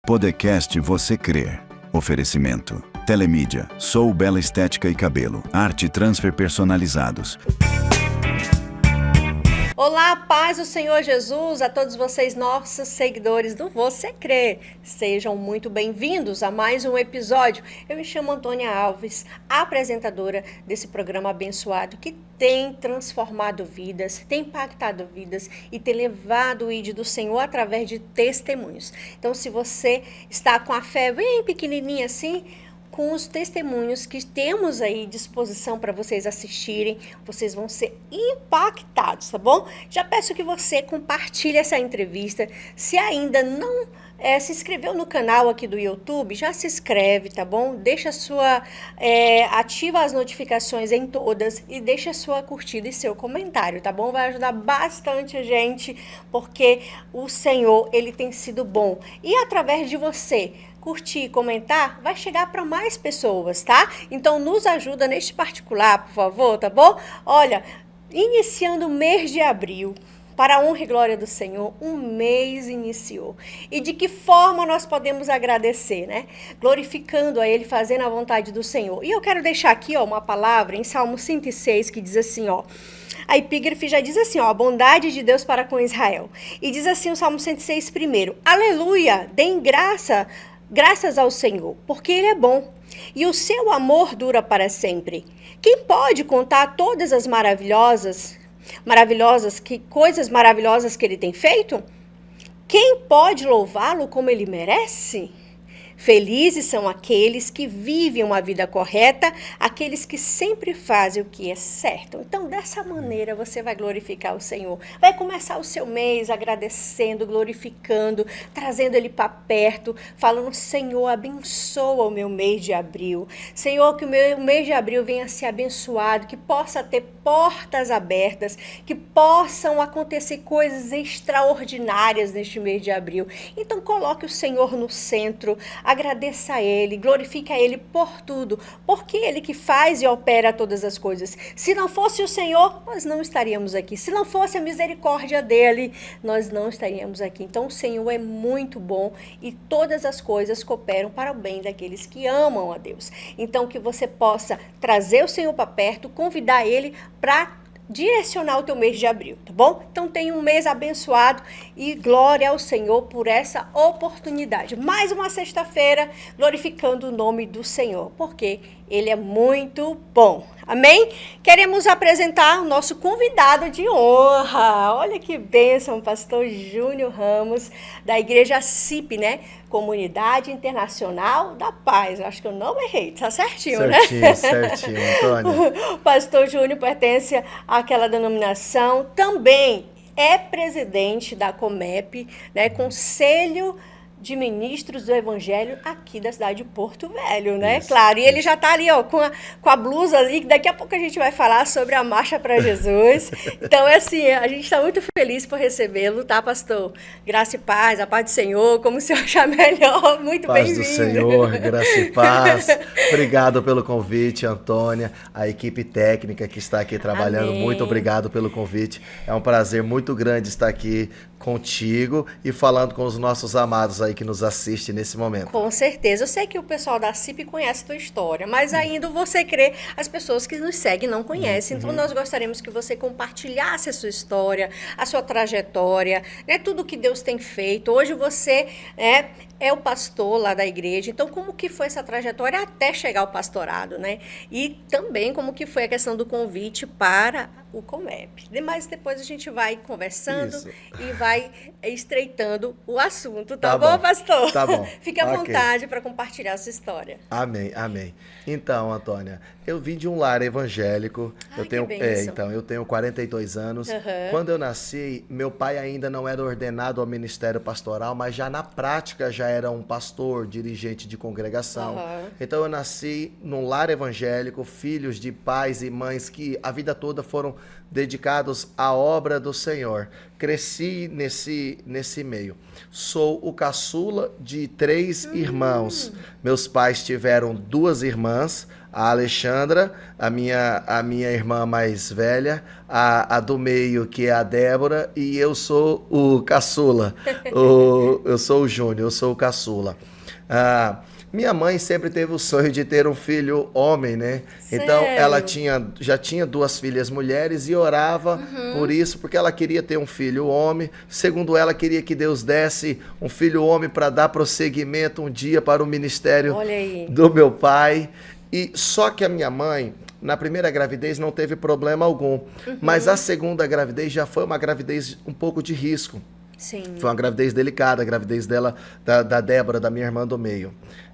Podcast Você Crê. Oferecimento. Telemídia, Sou Bela Estética e Cabelo, Arte Transfer Personalizados. Olá, paz do Senhor Jesus, a todos vocês, nossos seguidores do Você Crê. Sejam muito bem-vindos a mais um episódio. Eu me chamo Antônia Alves, apresentadora desse programa abençoado que tem transformado vidas, tem impactado vidas e tem levado o ID do Senhor através de testemunhos. Então, se você está com a fé bem pequenininha assim, com os testemunhos que temos aí à disposição para vocês assistirem, vocês vão ser impactados, tá bom? Já peço que você compartilhe essa entrevista. Se ainda não se inscreveu no canal aqui do YouTube, já se inscreve, tá bom? Deixa ativa as notificações em todas e deixa a sua curtida e seu comentário, tá bom? Vai ajudar bastante a gente, porque o Senhor, Ele tem sido bom. E através de você curtir e comentar, vai chegar para mais pessoas, tá? Então, nos ajuda neste particular, por favor, tá bom? Olha, iniciando o mês de abril, para a honra e glória do Senhor, um mês iniciou. E de que forma nós podemos agradecer, né? Glorificando a Ele, fazendo a vontade do Senhor. E eu quero deixar aqui, ó, uma palavra em Salmo 106, que diz assim, ó. A epígrafe já diz assim, ó, a bondade de Deus para com Israel. E diz assim o Salmo 106 primeiro, aleluia, deem graças ao Senhor, porque Ele é bom, e o seu amor dura para sempre. Quem pode contar todas as coisas maravilhosas que Ele tem feito? Quem pode louvá-lo como Ele merece? Felizes são aqueles que vivem uma vida correta, aqueles que sempre fazem o que é certo. Então, dessa maneira, você vai glorificar o Senhor. Vai começar o seu mês agradecendo, glorificando, trazendo Ele para perto, falando, Senhor, abençoa o meu mês de abril. Senhor, que o meu mês de abril venha a ser abençoado, que possa ter portas abertas, que possam acontecer coisas extraordinárias neste mês de abril. Então, coloque o Senhor no centro, agradeça a Ele, glorifique a Ele por tudo, porque Ele que faz e opera todas as coisas. Se não fosse o Senhor, nós não estaríamos aqui. Se não fosse a misericórdia dEle, nós não estaríamos aqui. Então, o Senhor é muito bom e todas as coisas cooperam para o bem daqueles que amam a Deus. Então, que você possa trazer o Senhor para perto, convidar Ele para direcionar o teu mês de abril, tá bom? Então tenha um mês abençoado e glória ao Senhor por essa oportunidade. Mais uma sexta-feira glorificando o nome do Senhor, porque Ele é muito bom. Amém? Queremos apresentar o nosso convidado de honra. Olha que bênção, pastor Júnior Ramos, da Igreja CIP, né? Comunidade Internacional da Paz. Acho que eu não errei, tá certinho, né? Certinho, Antônia. O pastor Júnior pertence àquela denominação, também é presidente da COMEP, né? Conselho de Ministros do Evangelho aqui da cidade de Porto Velho, né? Isso, claro, e ele já tá ali, ó, com a blusa ali, que daqui a pouco a gente vai falar sobre a Marcha para Jesus. Então, é assim, a gente está muito feliz por recebê-lo, tá, pastor? Graça e paz, a paz do Senhor, como o senhor achar melhor, muito bem-vindo. Paz do Senhor, graça e paz. Obrigado pelo convite, Antônia, a equipe técnica que está aqui trabalhando, Amém. Muito obrigado pelo convite. É um prazer muito grande estar aqui contigo e falando com os nossos amados aí que nos assistem nesse momento. Com certeza. Eu sei que o pessoal da CIP conhece a tua história, mas ainda Você Crê, as pessoas que nos seguem não conhecem. Então, nós gostaríamos que você compartilhasse a sua história, a sua trajetória, né? Tudo que Deus tem feito. Hoje você é o pastor lá da igreja. Então, como que foi essa trajetória até chegar ao pastorado, né? E também como que foi a questão do convite para o COMEP. Mas depois a gente vai conversando e vai estreitando o assunto, tá bom, pastor? Tá bom. Fique à vontade para compartilhar a sua história. Amém, amém. Então, Antônia, eu vim de um lar evangélico. Eu tenho 42 anos. Quando eu nasci, meu pai ainda não era ordenado ao ministério pastoral, mas já na prática já era um pastor, dirigente de congregação. Então eu nasci num lar evangélico, filhos de pais e mães que a vida toda foram dedicados à obra do Senhor. Cresci nesse meio. Sou o caçula caçula de 3 irmãos. Meus pais tiveram 2 irmãs, a Alexandra, a minha irmã mais velha, a do meio, que é a Débora, e eu sou o caçula. Eu sou o Júnior, eu sou o caçula. Minha mãe sempre teve o sonho de ter um filho homem, né? Sério? Então, ela já tinha 2 filhas mulheres e orava por isso, porque ela queria ter um filho homem. Segundo ela, queria que Deus desse um filho homem para dar prosseguimento um dia para o ministério do meu pai. E só que a minha mãe, na primeira gravidez, não teve problema algum. Mas a segunda gravidez já foi uma gravidez um pouco de risco. Sim. Foi uma gravidez delicada, a gravidez dela, da Débora, da minha irmã do meio.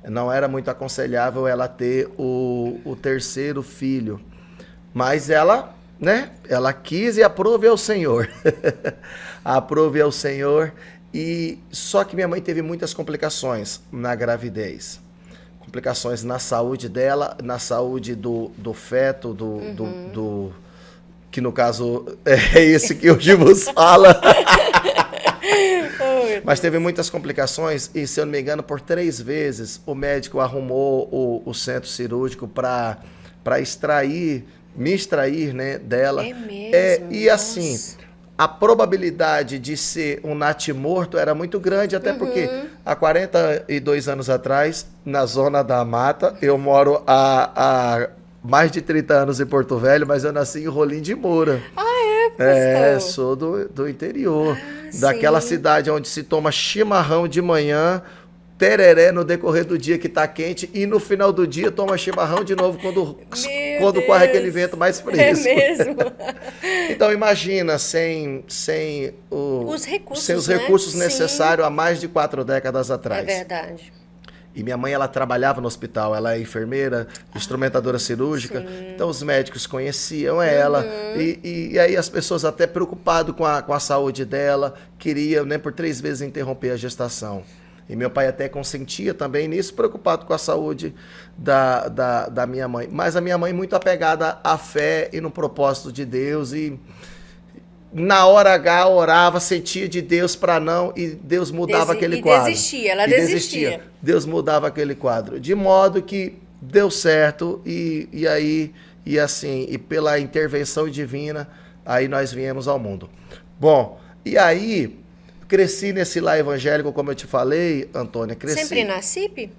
Não era muito aconselhável ela ter o 3º filho. Mas ela, né? Ela quis e aprove ao Senhor. Aprove ao Senhor. E só que minha mãe teve muitas complicações na gravidez. Complicações na saúde dela, na saúde do feto, que no caso é esse que hoje vos fala. Mas teve muitas complicações e, se eu não me engano, por 3 vezes o médico arrumou o centro cirúrgico para me extrair, né, dela. É mesmo? E assim, a probabilidade de ser um natimorto era muito grande, até porque há 42 anos atrás, na zona da mata, eu moro há mais de 30 anos em Porto Velho, mas eu nasci em Rolim de Moura. Sou do interior. Daquela cidade onde se toma chimarrão de manhã, tereré no decorrer do dia que está quente, e no final do dia toma chimarrão de novo quando corre aquele vento mais fresco. É mesmo? Então imagina, sem os recursos necessários há mais de 4 décadas atrás. É verdade. E minha mãe, ela trabalhava no hospital, ela é enfermeira, instrumentadora cirúrgica, então os médicos conheciam ela, e aí as pessoas até preocupadas com a saúde dela, queriam, né, por 3 vezes interromper a gestação. E meu pai até consentia também nisso, preocupado com a saúde da minha mãe. Mas a minha mãe muito apegada à fé e no propósito de Deus, e na hora H orava, sentia de Deus para não, e Deus mudava aquele quadro. Ela desistia. Deus mudava aquele quadro. De modo que deu certo, e aí, e assim, e pela intervenção divina, aí nós viemos ao mundo. Bom, e aí, cresci nesse lar evangélico, como eu te falei, Antônia. Sempre na CIP?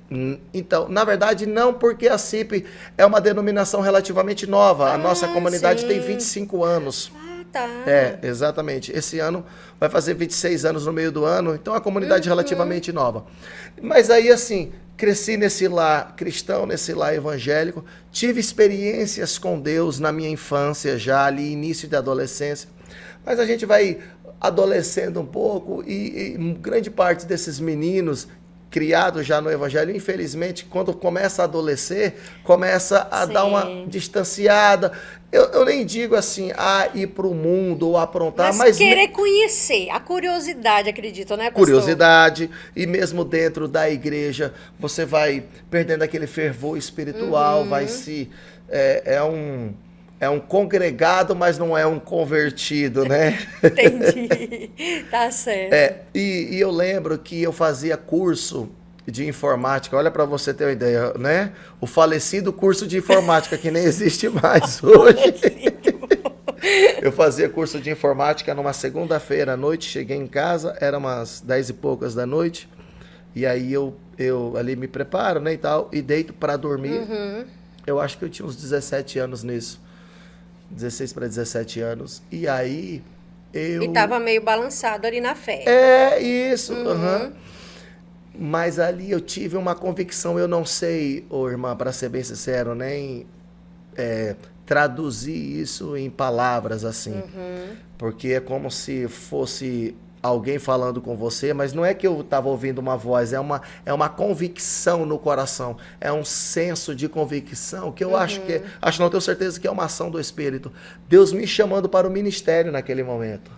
Então, na verdade, não, porque a CIP é uma denominação relativamente nova. A nossa comunidade tem 25 anos. Tá. Exatamente. Esse ano vai fazer 26 anos no meio do ano, então a comunidade é relativamente nova. Mas aí, assim, cresci nesse lar cristão, nesse lar evangélico, tive experiências com Deus na minha infância, já ali, início da adolescência. Mas a gente vai adolescendo um pouco, e grande parte desses meninos criados já no evangelho, infelizmente, quando começa a adolescer, começa a dar uma distanciada. Eu nem digo assim, ir para o mundo ou aprontar, mas querer conhecer, a curiosidade, acredito, né, pastor? Curiosidade, e mesmo dentro da igreja, você vai perdendo aquele fervor espiritual, vai se... É um congregado, mas não é um convertido, né? Entendi. Tá certo. E eu lembro que eu fazia curso de informática. Olha, para você ter uma ideia, né? O falecido curso de informática, que nem existe mais hoje. Eu fazia curso de informática numa segunda-feira à noite. Cheguei em casa, era umas 10 e poucas da noite. E aí eu ali me preparo, né, e tal, e deito para dormir. Eu acho que eu tinha uns 17 anos nisso. 16 para 17 anos. E aí eu... E tava meio balançado ali na fé. Isso. Mas ali eu tive uma convicção, eu não sei, irmã, para ser bem sincero, nem traduzir isso em palavras assim. Porque é como se fosse alguém falando com você, mas não é que eu estava ouvindo uma voz, é uma convicção no coração, é um senso de convicção que eu acho não tenho certeza que é uma ação do Espírito. Deus me chamando para o ministério naquele momento.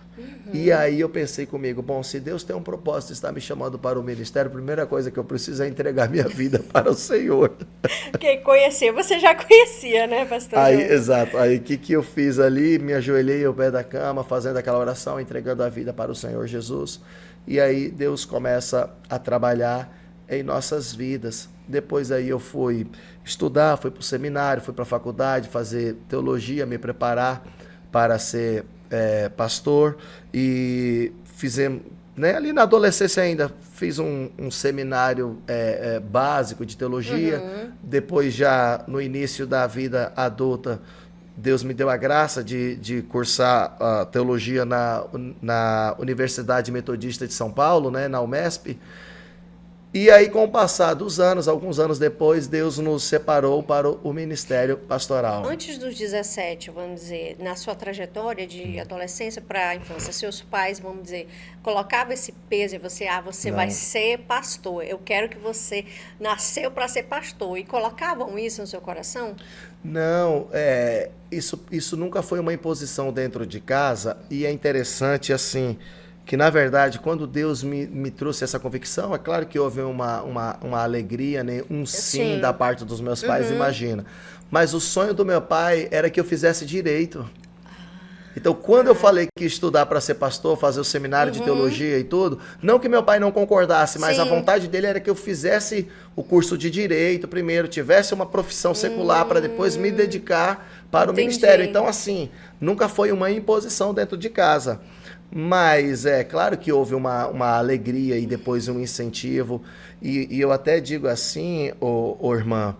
E aí eu pensei comigo, bom, se Deus tem um propósito e está me chamando para o ministério, a primeira coisa que eu preciso é entregar minha vida para o Senhor. Porque conhecer, você já conhecia, né, pastor? Aí, exato. Aí o que eu fiz ali? Me ajoelhei ao pé da cama, fazendo aquela oração, entregando a vida para o Senhor Jesus. E aí Deus começa a trabalhar em nossas vidas. Depois aí eu fui estudar, fui para o seminário, fui para a faculdade, fazer teologia, me preparar para ser pastor. E fizemos, né, ali na adolescência ainda, fiz um seminário básico de teologia. Depois já no início da vida adulta, Deus me deu a graça de cursar a teologia na Universidade Metodista de São Paulo, né, na UMESP. E aí, com o passar dos anos, alguns anos depois, Deus nos separou para o ministério pastoral. Antes dos 17, vamos dizer, na sua trajetória de adolescência para a infância, seus pais, vamos dizer, colocavam esse peso em você, você Não. vai ser pastor, eu quero que você nasceu para ser pastor, e colocavam isso no seu coração? Não, isso nunca foi uma imposição dentro de casa, e é interessante, assim, que na verdade, quando Deus me trouxe essa convicção, é claro que houve uma alegria, né? Um sim da parte dos meus pais, imagina. Mas o sonho do meu pai era que eu fizesse direito. Então, quando eu falei que ia estudar para ser pastor, fazer o seminário de teologia e tudo, não que meu pai não concordasse, mas a vontade dele era que eu fizesse o curso de direito primeiro, tivesse uma profissão secular para depois me dedicar para o ministério. Então, assim, nunca foi uma imposição dentro de casa. Mas é claro que houve uma alegria e depois um incentivo. E eu até digo assim, irmã,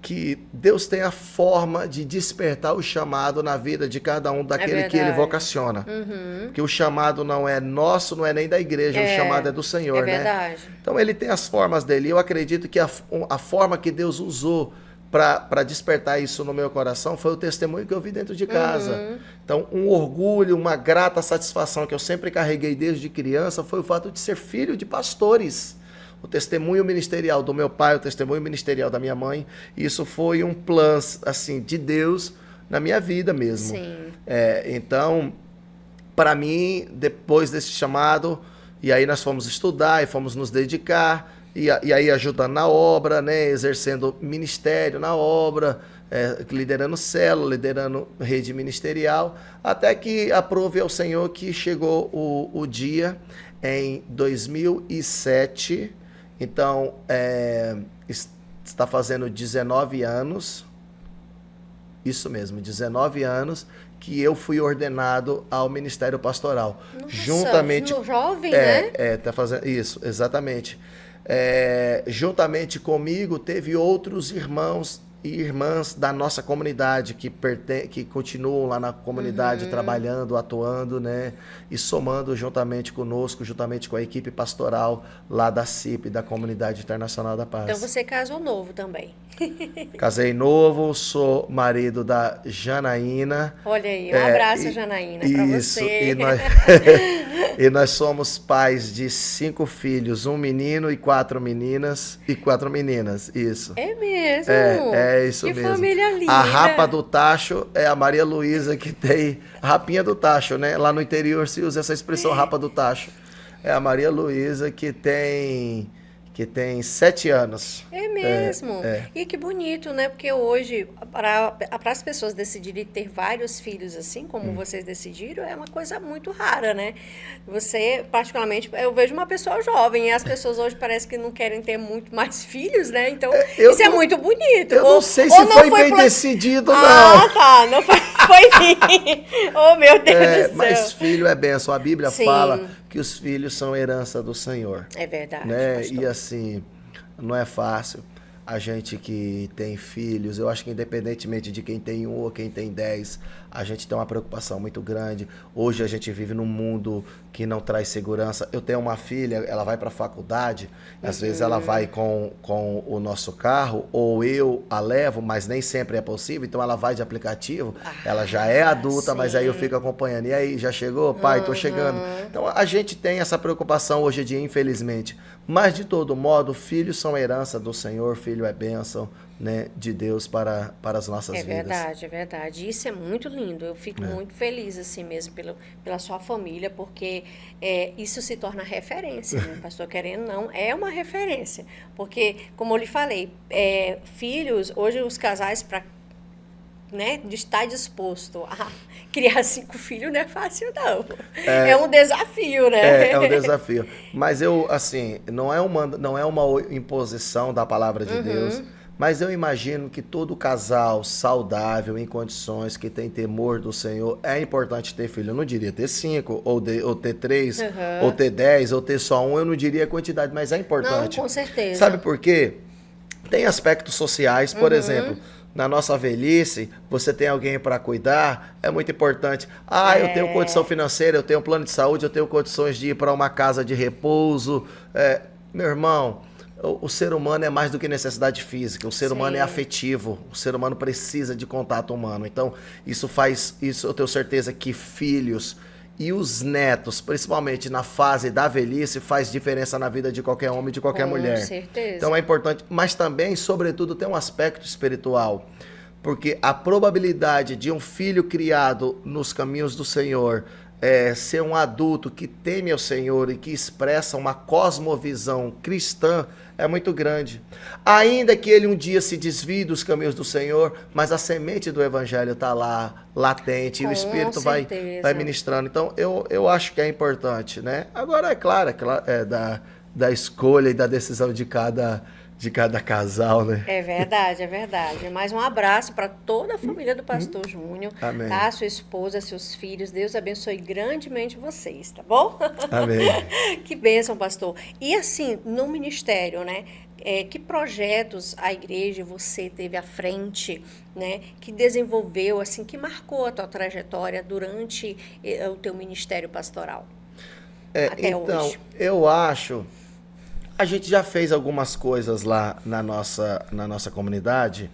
que Deus tem a forma de despertar o chamado na vida de cada um daquele que Ele vocaciona. Porque o chamado não é nosso, não é nem da igreja, o chamado é do Senhor, né? Verdade. Então Ele tem as formas dele. Eu acredito que a forma que Deus usou para despertar isso no meu coração foi o testemunho que eu vi dentro de casa. Então, um orgulho, uma grata satisfação que eu sempre carreguei desde criança foi o fato de ser filho de pastores. O testemunho ministerial do meu pai, o testemunho ministerial da minha mãe, isso foi um plano assim, de Deus na minha vida mesmo. Sim. Então, para mim, depois desse chamado, e aí nós fomos estudar e fomos nos dedicar, e aí ajudando na obra, né, exercendo ministério na obra, liderando célula, liderando rede ministerial, até que aprove ao Senhor que chegou o dia em 2007, então está fazendo 19 anos, isso mesmo, 19 anos, que eu fui ordenado ao ministério pastoral. Nossa, juntamente, jovem, né? Tá fazendo isso, exatamente. Juntamente comigo teve outros irmãos e irmãs da nossa comunidade que continuam lá na comunidade trabalhando, atuando, né? E somando juntamente conosco, juntamente com a equipe pastoral lá da CIP, da Comunidade Internacional da Paz. Então você casou novo também. Casei novo, sou marido da Janaína. Olha aí, um abraço, Janaína, para você. E nós somos pais de 5 filhos, 1 menino e 4 meninas, isso. É mesmo? É isso que mesmo. Que família linda. A rapa do tacho é a Maria Luísa, que tem a rapinha do tacho, né? Lá no interior se usa essa expressão, rapa do tacho. É a Maria Luísa, que tem 7 anos. É mesmo. E que bonito, né? Porque hoje, para as pessoas decidirem ter vários filhos assim, como vocês decidiram, é uma coisa muito rara, né? Você, particularmente, eu vejo uma pessoa jovem, e as pessoas hoje parecem que não querem ter muito mais filhos, né? Então, isso é muito bonito. Eu não sei se foi bem decidido, não. Ah, tá. Não foi bem. Oh, meu Deus do céu. Mas filho é bênção. A Bíblia fala que os filhos são herança do Senhor. É verdade, né? pastor. E assim, não é fácil. A gente que tem filhos, eu acho que independentemente de quem tem 1 ou quem tem 10, a gente tem uma preocupação muito grande. Hoje a gente vive num mundo que não traz segurança. Eu tenho uma filha, ela vai para a faculdade, às vezes ela vai com o nosso carro, ou eu a levo, mas nem sempre é possível, então ela vai de aplicativo, ela já é adulta, mas aí eu fico acompanhando. E aí, já chegou? Pai, tô chegando. Então a gente tem essa preocupação hoje em dia, infelizmente. Mas de todo modo, filhos são herança do Senhor, filho é bênção. né, de Deus para as nossas vidas. É verdade. Isso é muito lindo. Eu fico muito feliz assim mesmo pela sua família, porque isso se torna referência, né? Pastor, querendo ou não, é uma referência. Porque, como eu lhe falei, filhos, hoje os casais, para, né, de estar disposto a criar 5 filhos não é fácil, não. É um desafio, né? É um desafio. Mas eu, assim, não é uma imposição da palavra de Deus, mas eu imagino que todo casal saudável, em condições, que tem temor do Senhor, é importante ter filho. Eu não diria ter 5, ou ter 3, ou ter 10, ou ter só um. Eu não diria a quantidade, mas é importante. Não, com certeza. Sabe por quê? Tem aspectos sociais, por exemplo, na nossa velhice, você tem alguém para cuidar, é muito importante. Eu tenho condição financeira, eu tenho plano de saúde, eu tenho condições de ir para uma casa de repouso. Meu irmão, o ser humano é mais do que necessidade física, o ser humano é afetivo, o ser humano precisa de contato humano. Então, isso eu tenho certeza que filhos e os netos, principalmente na fase da velhice, faz diferença na vida de qualquer homem e de qualquer mulher. Com certeza. Então é importante, mas também, sobretudo, tem um aspecto espiritual, porque a probabilidade de um filho criado nos caminhos do Senhor ser um adulto que teme ao Senhor e que expressa uma cosmovisão cristã é muito grande. Ainda que ele um dia se desvie dos caminhos do Senhor, mas a semente do Evangelho está lá, latente, e o Espírito vai ministrando. Então, eu acho que é importante, né? Agora, é claro, da escolha e da decisão de cada casal, né? É verdade. Mais um abraço para toda a família do Pastor Júnior, Amém. Tá? Sua esposa, seus filhos. Deus abençoe grandemente vocês, tá bom? Amém. Que bênção, pastor. E assim, no ministério, né? Que projetos a igreja você teve à frente, né? Que desenvolveu, assim, que marcou a tua trajetória durante o teu ministério pastoral? Até hoje. Eu acho... A gente já fez algumas coisas lá na nossa comunidade.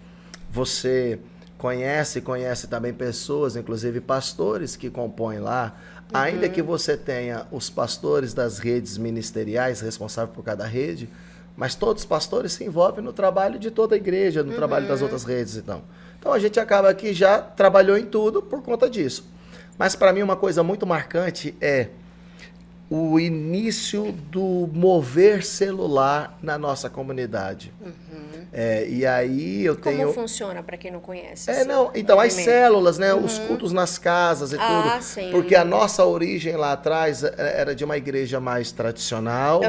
Você conhece também pessoas, inclusive pastores que compõem lá. Ainda que você tenha os pastores das redes ministeriais, responsáveis por cada rede, mas todos os pastores se envolvem no trabalho de toda a igreja, no trabalho das outras redes. Então a gente acaba que já trabalhou em tudo por conta disso. Mas para mim uma coisa muito marcante é o início do mover celular na nossa comunidade. E aí eu tenho... Como funciona, para quem não conhece? Então, as células, né? Os cultos nas casas e tudo. Sim. Porque a nossa origem lá atrás era de uma igreja mais tradicional.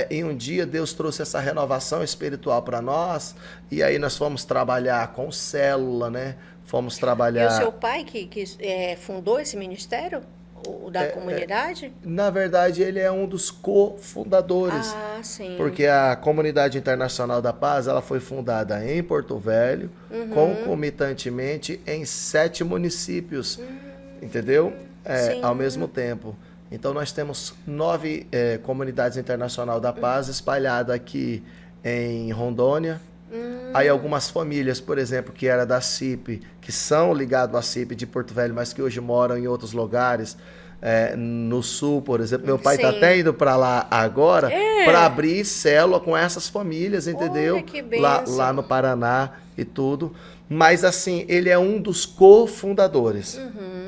E um dia Deus trouxe essa renovação espiritual para nós. E aí nós fomos trabalhar com célula, né? Fomos trabalhar... E o seu pai que fundou esse ministério? O da comunidade? Na verdade, ele é um dos cofundadores. Sim. Porque a Comunidade Internacional da Paz, ela foi fundada em Porto Velho, concomitantemente em 7 municípios, entendeu? Ao mesmo tempo. Então, nós temos 9 Comunidades Internacional da Paz espalhadas aqui em Rondônia. Aí algumas famílias, por exemplo, que era da CIP, que são ligados à CIP de Porto Velho, mas que hoje moram em outros lugares, no sul, por exemplo. Meu pai está até indo para lá agora para abrir célula com essas famílias, entendeu? Olha, que bênção. Lá no Paraná e tudo. Mas assim, ele é um dos cofundadores,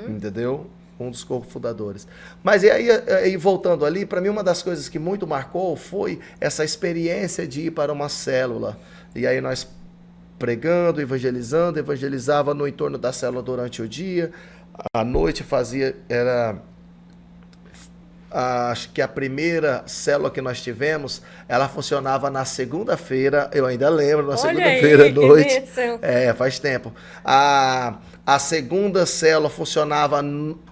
entendeu? Um dos cofundadores. Mas e aí, voltando ali, para mim uma das coisas que muito marcou foi essa experiência de ir para uma célula. E aí nós pregando, evangelizava no entorno da célula durante o dia. À noite acho que a primeira célula que nós tivemos, ela funcionava na segunda-feira, eu ainda lembro, na segunda-feira à noite. Faz tempo. A segunda célula funcionava,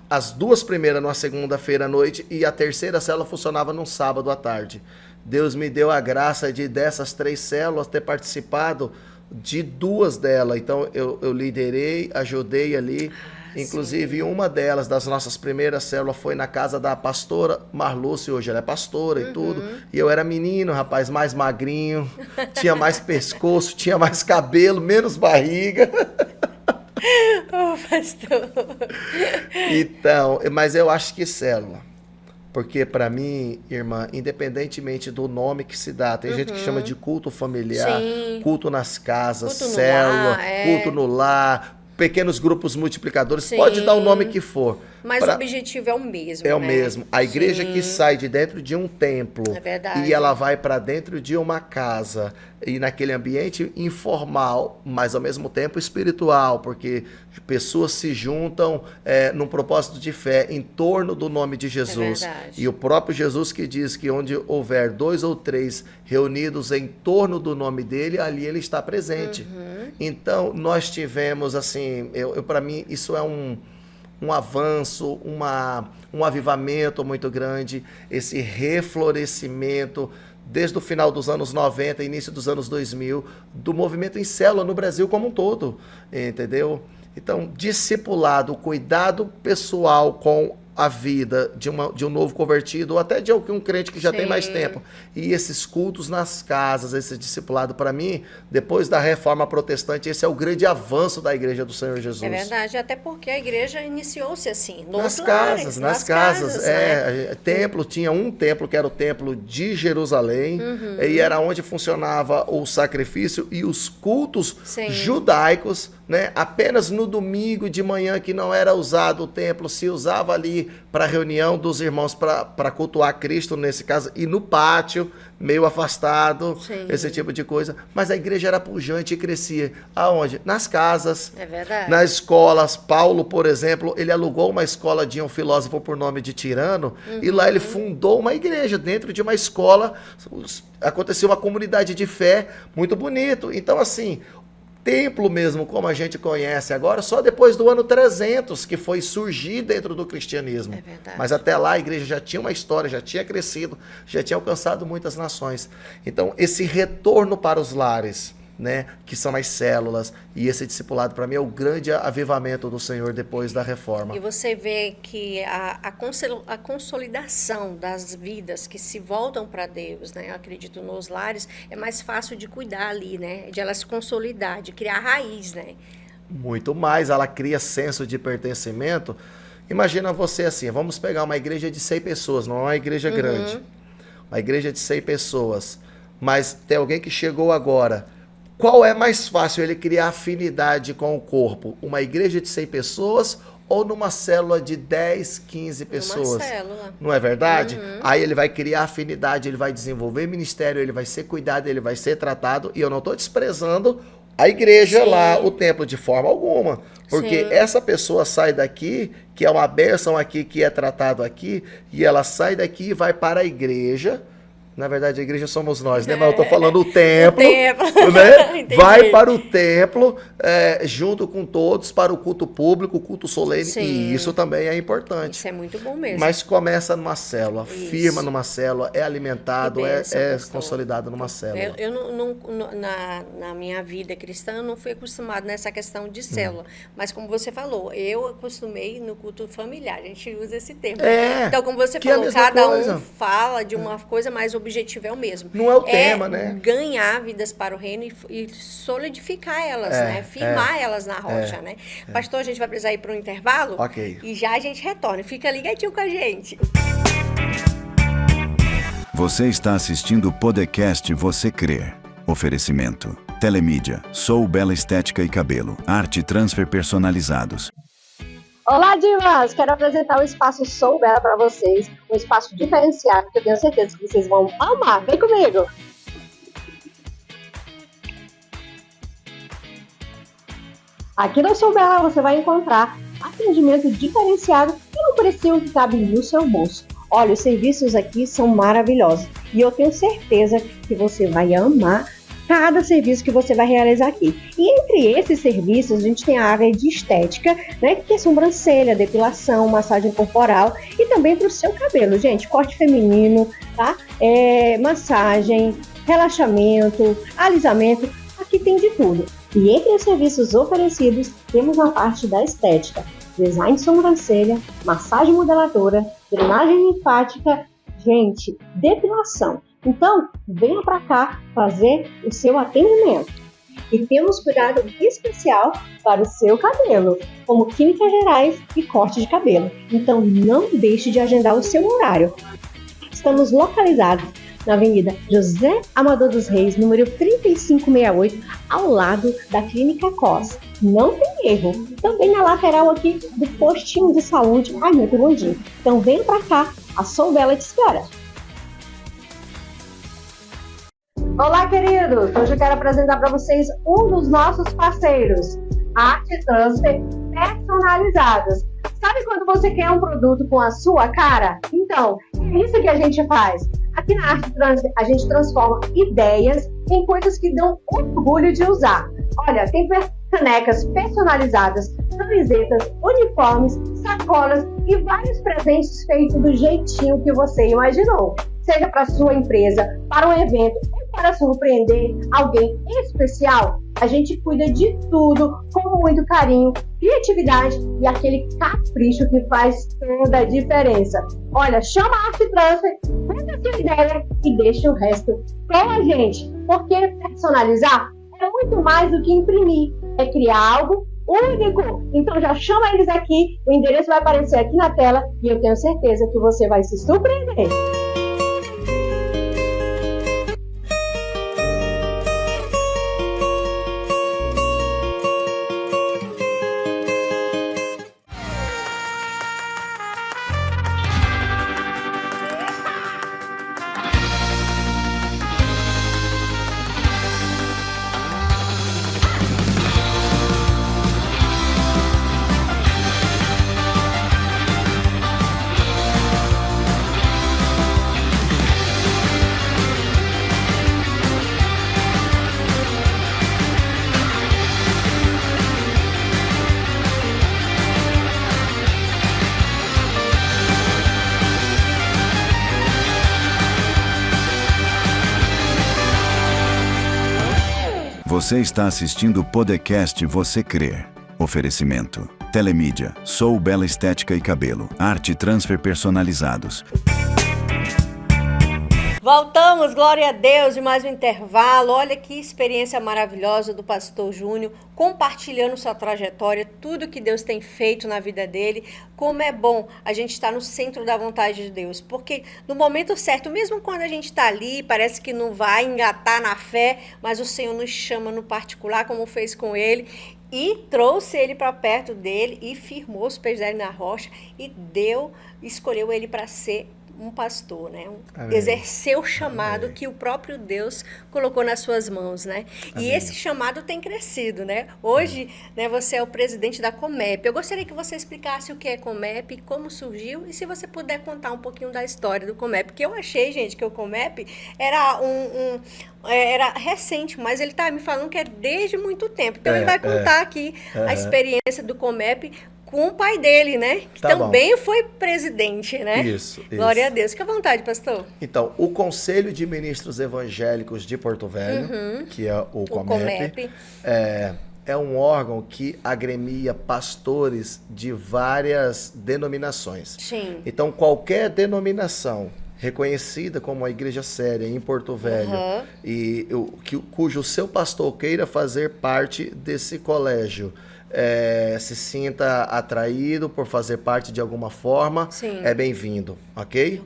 as 2 primeiras numa segunda-feira à noite, e a terceira célula funcionava num sábado à tarde. Deus me deu a graça de, dessas 3 células, ter participado de 2 delas. Então, eu liderei, ajudei ali. Inclusive, uma delas, das nossas primeiras células, foi na casa da pastora Marluce. Hoje ela é pastora e tudo. E eu era menino, rapaz, mais magrinho, tinha mais pescoço, tinha mais cabelo, menos barriga. Pastor. Então, mas eu acho que célula Porque para mim, irmã, independentemente do nome que se dá, tem gente que chama de culto familiar, culto nas casas, culto célula, culto no lar, pequenos grupos multiplicadores, pode dar o nome que for. Mas o objetivo é o mesmo, o mesmo. A igreja que sai de dentro de um templo e ela vai para dentro de uma casa e naquele ambiente informal, mas ao mesmo tempo espiritual, porque pessoas se juntam num propósito de fé em torno do nome de Jesus. E o próprio Jesus que diz que onde houver 2 ou 3 reunidos em torno do nome dele, ali ele está presente. Então, nós tivemos, assim, para mim, isso é um avanço, um avivamento muito grande, esse reflorescimento desde o final dos anos 90, início dos anos 2000, do movimento em célula no Brasil como um todo, entendeu? Então, discipulado, cuidado pessoal com a vida de um novo convertido, ou até de um crente que já tem mais tempo. E esses cultos nas casas, esse discipulado, para mim, depois da reforma protestante, esse é o grande avanço da igreja do Senhor Jesus. É verdade, até porque a igreja iniciou-se assim, nas casas. Né? Templo, tinha um templo que era o templo de Jerusalém, e era onde funcionava o sacrifício e os cultos judaicos, né? Apenas no domingo de manhã que não era usado o templo, se usava ali para reunião dos irmãos para cultuar Cristo, nesse caso, e no pátio, meio afastado, esse tipo de coisa. Mas a igreja era pujante e crescia. Aonde? Nas casas, nas escolas. Paulo, por exemplo, ele alugou uma escola de um filósofo por nome de Tirano, e lá ele fundou uma igreja dentro de uma escola. Aconteceu uma comunidade de fé muito bonito. Então, assim, templo mesmo, como a gente conhece agora, só depois do ano 300 que foi surgir dentro do cristianismo. Mas até lá a igreja já tinha uma história, já tinha crescido, já tinha alcançado muitas nações. Então, esse retorno para os lares, né, que são as células, e esse discipulado, para mim, é o grande avivamento do Senhor depois da reforma. E você vê que a consolidação das vidas que se voltam para Deus, né, eu acredito nos lares, é mais fácil de cuidar ali, né, de ela se consolidar, de criar raiz, né? Muito mais, ela cria senso de pertencimento. Imagina você assim, vamos pegar uma igreja de 100 pessoas, não é uma igreja grande, uma igreja de 100 pessoas, mas tem alguém que chegou agora. Qual é mais fácil ele criar afinidade com o corpo? Uma igreja de 100 pessoas ou numa célula de 10, 15 pessoas? Uma célula. Não é verdade? Aí ele vai criar afinidade, ele vai desenvolver ministério, ele vai ser cuidado, ele vai ser tratado. E eu não estou desprezando a igreja lá, o templo, de forma alguma. Porque essa pessoa sai daqui, que é uma bênção aqui, que é tratado aqui, e ela sai daqui e vai para a igreja. Na verdade, a igreja somos nós, né? Mas eu estou falando o templo, né? Vai para o templo, junto com todos, para o culto público, o culto solene, e isso também é importante. Isso é muito bom mesmo. Mas começa numa célula, firma numa célula, é alimentado, é consolidado numa célula. Eu na minha vida cristã, eu não fui acostumado nessa questão de célula, mas como você falou, eu acostumei no culto familiar, a gente usa esse termo. Então, como você falou, cada um fala de uma coisa, mas o objetivo é o mesmo. Não é o tema, né? Ganhar vidas para o reino e solidificar elas, né? Firmar elas na rocha, né? Pastor, a gente vai precisar ir para um intervalo? Ok. E já a gente retorna. Fica ligadinho com a gente. Você está assistindo o podcast Você Crer. Oferecimento. Telemídia, Sou Bela Estética e Cabelo, Arte Transfer Personalizados. Olá, divas! Quero apresentar o espaço Sou Bela para vocês, um espaço diferenciado que eu tenho certeza que vocês vão amar. Vem comigo! Aqui no Sou Bela você vai encontrar atendimento diferenciado e um precinho que cabe no seu bolso. Olha, os serviços aqui são maravilhosos e eu tenho certeza que você vai amar cada serviço que você vai realizar aqui. E entre esses serviços, a gente tem a área de estética, né, que é sobrancelha, depilação, massagem corporal e também para o seu cabelo, gente, corte feminino, tá? Massagem, relaxamento, alisamento, aqui tem de tudo. E entre os serviços oferecidos, temos a parte da estética, design de sobrancelha, massagem modeladora, drenagem linfática, gente, depilação. Então, venha para cá fazer o seu atendimento. e temos cuidado especial para o seu cabelo, como químicas gerais e corte de cabelo. Então não deixe de agendar o seu horário. Estamos localizados na Avenida José Amador dos Reis, número 3568, ao lado da Clínica COS. Não tem erro. Também na lateral aqui do postinho de saúde. Ai, meu, que bondinho. Então venha pra cá, a Sou Bela te espera. Olá, queridos! Hoje eu quero apresentar para vocês um dos nossos parceiros, Art Transfer Personalizados. Sabe quando você quer um produto com a sua cara? Então, é isso que a gente faz. Aqui na Art Transfer, a gente transforma ideias em coisas que dão orgulho de usar. Olha, tem canecas personalizadas, camisetas, uniformes, sacolas e vários presentes feitos do jeitinho que você imaginou. Seja para sua empresa, para um evento ou para surpreender alguém especial, a gente cuida de tudo com muito carinho, criatividade e aquele capricho que faz toda a diferença. Olha, chama a Art Transfer, conta a sua ideia e deixa o resto com a gente, porque personalizar é muito mais do que imprimir, é criar algo único. Então já chama eles aqui, o endereço vai aparecer aqui na tela e eu tenho certeza que você vai se surpreender. Você está assistindo o podcast Você Crer. Oferecimento: Telemídia, Sou Bela Estética e Cabelo, Arte Transfer Personalizados. Voltamos, glória a Deus, de mais um intervalo. Olha que experiência maravilhosa do pastor Júnior, compartilhando sua trajetória, tudo que Deus tem feito na vida dele. Como é bom a gente estar no centro da vontade de Deus, porque no momento certo, mesmo quando a gente está ali, parece que não vai engatar na fé, mas o Senhor nos chama no particular, como fez com ele, e trouxe ele para perto dele e firmou os pés dele na rocha e escolheu ele para ser um pastor, né? Exerceu o chamado que o próprio Deus colocou nas suas mãos, né? E esse chamado tem crescido, né? Hoje, né, você é o presidente da Comep. Eu gostaria que você explicasse o que é Comep, como surgiu e se você puder contar um pouquinho da história do Comep, porque eu achei, gente, que o Comep era era recente, mas ele tá me falando que é desde muito tempo. Então ele vai contar aqui a experiência do Comep com o pai dele, né? Que também foi presidente, né? Isso. Glória a Deus. Fique à vontade, pastor. Então, o Conselho de Ministros Evangélicos de Porto Velho, que é o Comep, é um órgão que agremia pastores de várias denominações. Sim. Então, qualquer denominação reconhecida como a Igreja Séria em Porto Velho e cujo seu pastor queira fazer parte desse colégio, se sinta atraído por fazer parte de alguma forma, é bem-vindo, ok?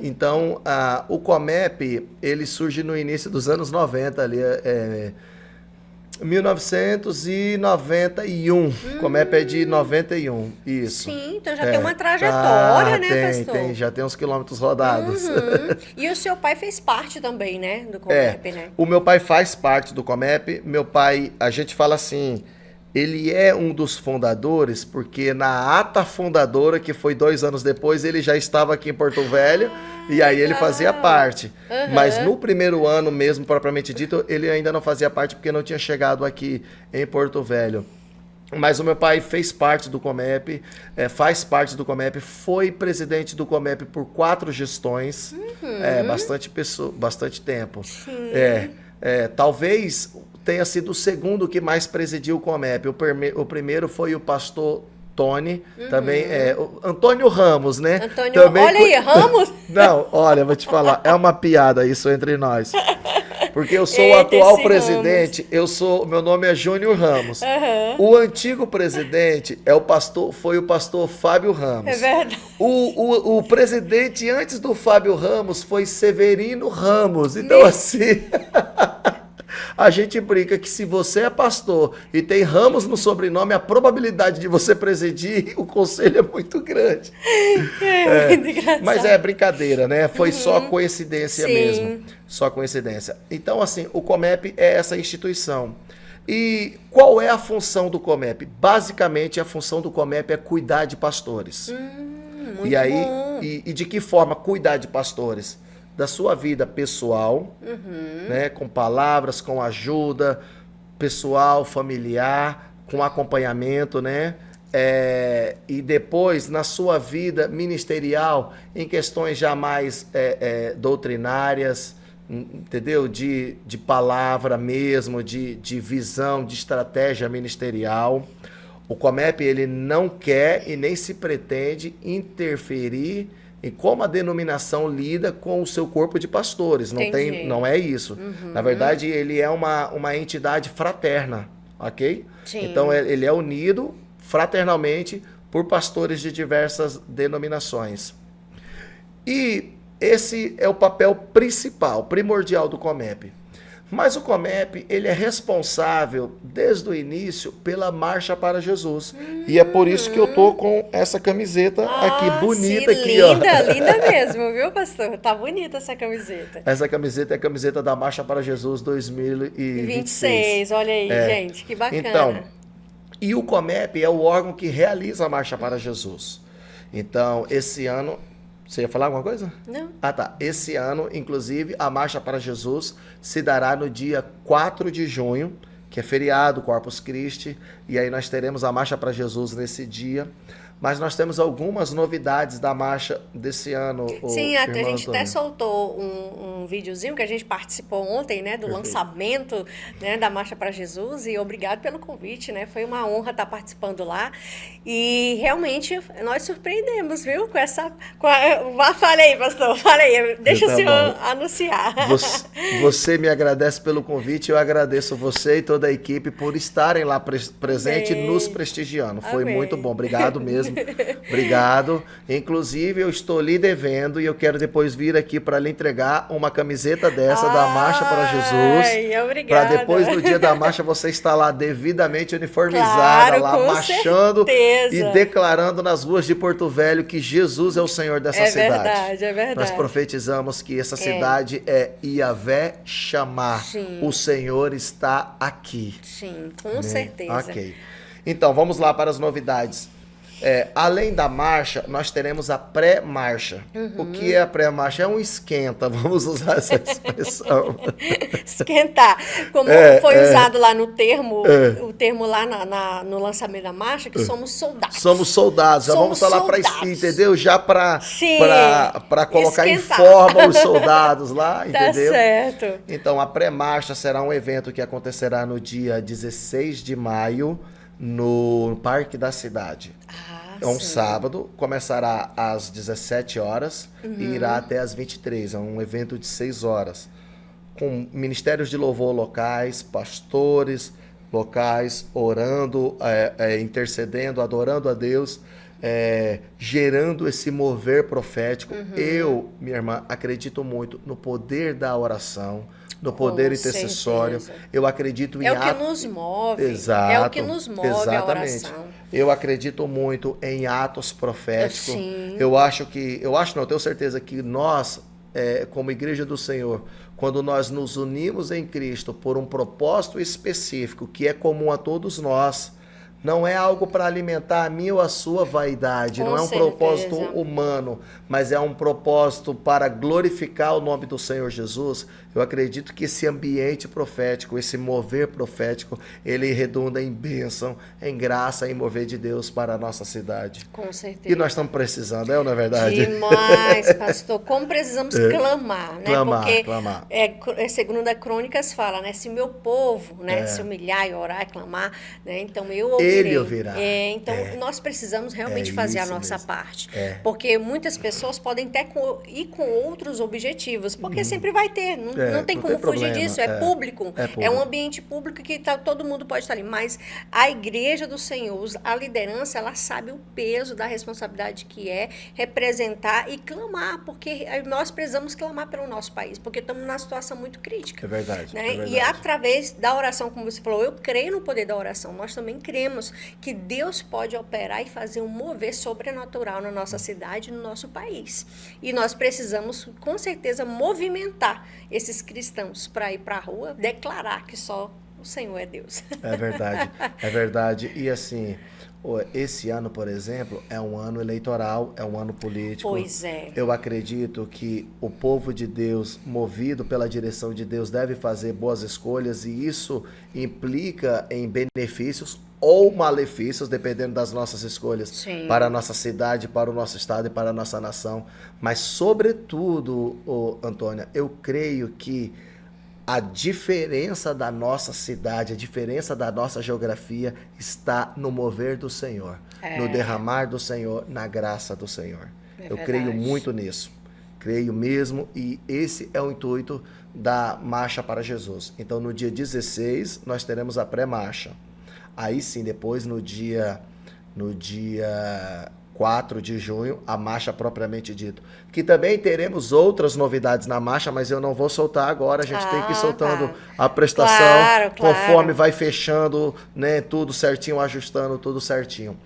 Então, o Comep, ele surge no início dos anos 90, ali, 1991. Comep é de 91, isso. Sim, então já tem uma trajetória, né, pastor? Já tem uns quilômetros rodados. E o seu pai fez parte também, né, do Comep, né? O meu pai faz parte do Comep. Meu pai, a gente fala assim, ele é um dos fundadores, porque na ata fundadora, que foi 2 anos depois, ele já estava aqui em Porto Velho, e aí ele fazia parte. Mas no primeiro ano mesmo, propriamente dito, ele ainda não fazia parte, porque não tinha chegado aqui em Porto Velho. Mas o meu pai fez parte do Comep, faz parte do Comep, foi presidente do Comep por 4 gestões, bastante tempo. Talvez tenha sido o segundo que mais presidiu o Comep. O primeiro foi o pastor Tony, também Antônio Ramos, né? Olha aí, Ramos? Não, olha, vou te falar, é uma piada isso entre nós. Porque eu sou o atual presidente, meu nome é Júnior Ramos. O antigo presidente foi o pastor Fábio Ramos. É verdade. O presidente antes do Fábio Ramos foi Severino Ramos. Então, assim... A gente brinca que se você é pastor e tem Ramos no sobrenome, a probabilidade de você presidir o conselho é muito grande. Muito engraçado. Mas é brincadeira, né? Foi só coincidência mesmo. Só coincidência. Então, assim, o Comep é essa instituição. E qual é a função do Comep? Basicamente, a função do Comep é cuidar de pastores. Muito bom. E de que forma cuidar de pastores? Da sua vida pessoal, né, com palavras, com ajuda pessoal, familiar, com acompanhamento, né? E depois na sua vida ministerial, em questões já mais doutrinárias, entendeu? De palavra mesmo, de visão, de estratégia ministerial. O Comep, ele não quer e nem se pretende interferir e como a denominação lida com o seu corpo de pastores. Não é isso. Na verdade, ele é uma entidade fraterna, ok? Sim. Então, ele é unido fraternalmente por pastores de diversas denominações. E esse é o papel principal, primordial do Comep. Mas o Comep, ele é responsável, desde o início, pela Marcha para Jesus. E é por isso que eu tô com essa camiseta aqui, bonita sim, aqui, linda, linda mesmo, viu, pastor? Tá bonita essa camiseta. Essa camiseta é a camiseta da Marcha para Jesus 2026. Olha aí, gente, que bacana. Então, e o Comep é o órgão que realiza a Marcha para Jesus. Então, esse ano... Você ia falar alguma coisa? Não. Ah, tá. Esse ano, inclusive, a Marcha para Jesus se dará no dia 4 de junho, que é feriado, Corpus Christi, e aí nós teremos a Marcha para Jesus nesse dia. Mas nós temos algumas novidades da marcha desse ano. Sim, a gente até soltou um videozinho que a gente participou ontem, né, do lançamento, né, da Marcha para Jesus, e obrigado pelo convite, né, foi uma honra estar participando lá, e realmente nós surpreendemos, viu, com essa... Fala aí, pastor, fala aí, deixa o senhor anunciar. Você me agradece pelo convite, eu agradeço você e toda a equipe por estarem lá presente e nos prestigiando, foi muito bom, obrigado mesmo. Obrigado. Inclusive, eu estou lhe devendo e eu quero depois vir aqui para lhe entregar uma camiseta dessa da Marcha para Jesus. Para depois, no dia da marcha, você estar lá devidamente uniformizada, lá marchando e declarando nas ruas de Porto Velho que Jesus é o Senhor dessa cidade. É verdade. Nós profetizamos que essa cidade é Iavé Chamar. O Senhor está aqui. Sim, com certeza. Ok. Então, vamos lá para as novidades. Além da marcha, nós teremos a pré-marcha. O que é a pré-marcha? É um esquenta, vamos usar essa expressão. Esquentar. Como foi usado lá no termo, o termo lá no lançamento da marcha, que somos soldados. Somos soldados, já vamos falar para entendeu? Já para colocar em forma os soldados lá, entendeu? Tá certo. Então, a pré-marcha será um evento que acontecerá no dia 16 de maio, no Parque da Cidade. É um sábado, começará às 17 horas e irá até às 23. É um evento de 6 horas. Com ministérios de louvor locais, pastores locais, orando, intercedendo, adorando a Deus, gerando esse mover profético. Eu, minha irmã, acredito muito no poder da oração, no poder intercessório. Eu acredito em atos. É o que nos move. Exato. É o que nos move, exatamente. A oração. Eu acredito muito em atos proféticos. Sim. Eu tenho certeza que nós, como Igreja do Senhor, quando nós nos unimos em Cristo por um propósito específico que é comum a todos nós, não é algo para alimentar a minha ou a sua vaidade, não é um propósito humano, mas é um propósito para glorificar o nome do Senhor Jesus. Eu acredito que esse ambiente profético, esse mover profético, ele redunda em bênção, em graça, em mover de Deus para a nossa cidade. Com certeza. E nós estamos precisando, não é verdade? Demais, pastor. Como precisamos clamar, né? Porque clamar. Segundo a Crônicas fala, né? Se meu povo, né, se humilhar e orar e clamar, né? Então eu ouvirei. Ele ouvirá. Então, nós precisamos realmente fazer a nossa parte. Porque muitas pessoas podem até ir com outros objetivos, porque sempre vai ter, não tem como fugir disso, é público, é um ambiente público que todo mundo pode estar ali, mas a igreja do Senhor, a liderança, ela sabe o peso da responsabilidade que é representar e clamar, porque nós precisamos clamar pelo nosso país, porque estamos numa situação muito crítica. É verdade. Né? E através da oração, como você falou, eu creio no poder da oração, nós também cremos que Deus pode operar e fazer um mover sobrenatural na nossa cidade, no nosso país. E nós precisamos, com certeza, movimentar esses cristãos para ir para a rua, declarar que só o Senhor é Deus. É verdade, é verdade. E assim, esse ano, por exemplo, é um ano eleitoral, é um ano político. Pois é. Eu acredito que o povo de Deus, movido pela direção de Deus, deve fazer boas escolhas e isso implica em benefícios ou malefícios, dependendo das nossas escolhas. Sim. Para a nossa cidade, para o nosso estado e para a nossa nação. Mas, sobretudo, Antônia, eu creio que a diferença da nossa cidade, a diferença da nossa geografia está no mover do Senhor, no derramar do Senhor, na graça do Senhor. Eu creio muito nisso, creio mesmo, e esse é o intuito da Marcha para Jesus. Então, no dia 16, nós teremos a pré-marcha. Aí sim, depois, no dia 4 de junho, a marcha propriamente dito. Que também teremos outras novidades na marcha, mas eu não vou soltar agora. A gente tem que ir soltando a prestação conforme vai fechando, né, tudo certinho, ajustando tudo certinho.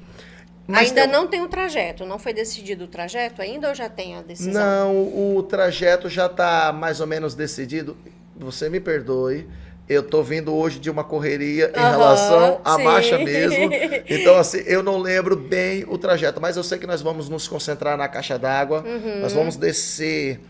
Mas ainda não tem o trajeto, não foi decidido o trajeto ainda ou já tem a decisão? Não, o trajeto já está mais ou menos decidido. Você me perdoe. Eu tô vindo hoje de uma correria em relação à marcha mesmo. Então, assim, eu não lembro bem o trajeto, mas eu sei que nós vamos nos concentrar na caixa d'água. Nós vamos descer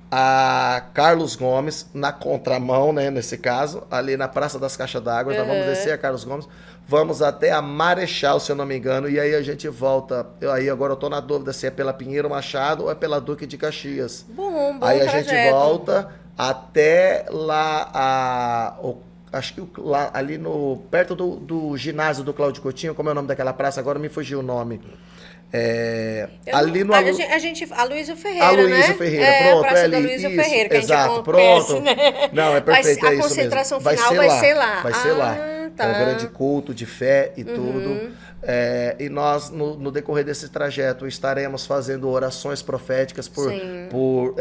a Carlos Gomes, na contramão, né, nesse caso, ali na Praça das Caixas d'Água. Nós vamos descer a Carlos Gomes, vamos até a Marechal, se eu não me engano, e aí a gente volta. Agora eu tô na dúvida se é pela Pinheiro Machado ou é pela Duque de Caxias. Bom aí a trajeto. gente volta até lá, acho que lá, ali perto do ginásio do Cláudio Coutinho, como é o nome daquela praça? Agora me fugiu o nome. Ali no a Aloysio Ferreira, Aloysio Ferreira, pronto. Praça do Aloysio Ferreira, que exato, a gente pronto. Conhece, né? Não, é perfeito, a concentração final vai ser lá. Vai ser lá. Tá. É um grande culto de fé e tudo. E nós, no decorrer desse trajeto, estaremos fazendo orações proféticas por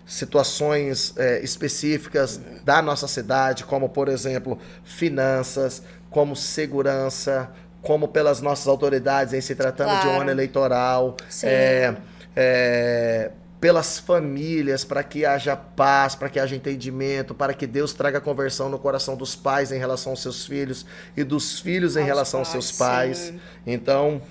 situações específicas da nossa cidade, como, por exemplo, finanças, como segurança, como pelas nossas autoridades em se tratando de um ano eleitoral, pelas famílias, para que haja paz, para que haja entendimento, para que Deus traga conversão no coração dos pais em relação aos seus filhos e dos filhos em relação aos seus pais. Sim. Então,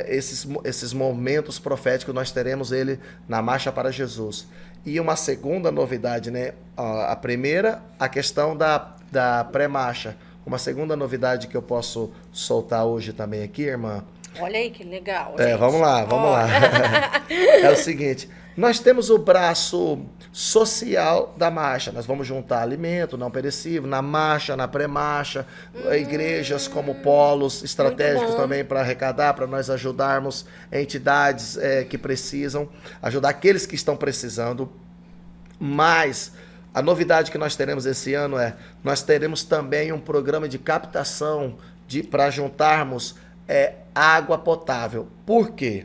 esses momentos proféticos nós teremos ele na Marcha para Jesus. E uma segunda novidade, né? A primeira, a questão da pré-marcha. Uma segunda novidade que eu posso soltar hoje também aqui, irmã. Olha aí que legal, gente. Vamos lá. É o seguinte, nós temos o braço social da marcha. Nós vamos juntar alimento não perecível na marcha, na pré-marcha, igrejas como polos estratégicos também para arrecadar, para nós ajudarmos entidades que precisam, ajudar aqueles que estão precisando. Mas a novidade que nós teremos esse ano nós teremos também um programa de captação para juntarmos água potável. Por quê?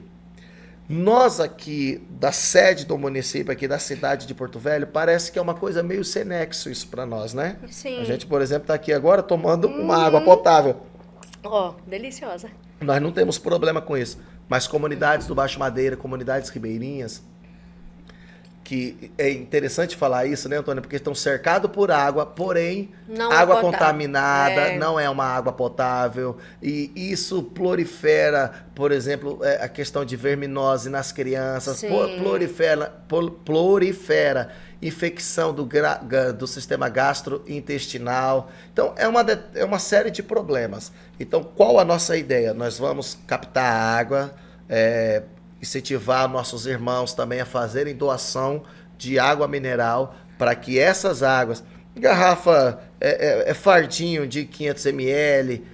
Nós aqui, da sede do município, aqui da cidade de Porto Velho, parece que é uma coisa meio sem nexo isso para nós, né? Sim. A gente, por exemplo, está aqui agora tomando uma água potável. Deliciosa. Nós não temos problema com isso. Mas comunidades do Baixo Madeira, comunidades ribeirinhas, que é interessante falar isso, né, Antônia? Porque estão cercados por água, porém, não água contaminada, não é uma água potável. E isso prolifera, por exemplo, a questão de verminose nas crianças, prolifera infecção do sistema gastrointestinal. Então, é uma série de problemas. Então, qual a nossa ideia? Nós vamos captar água, incentivar nossos irmãos também a fazerem doação de água mineral para que essas águas, garrafa, fardinho de 500 ml,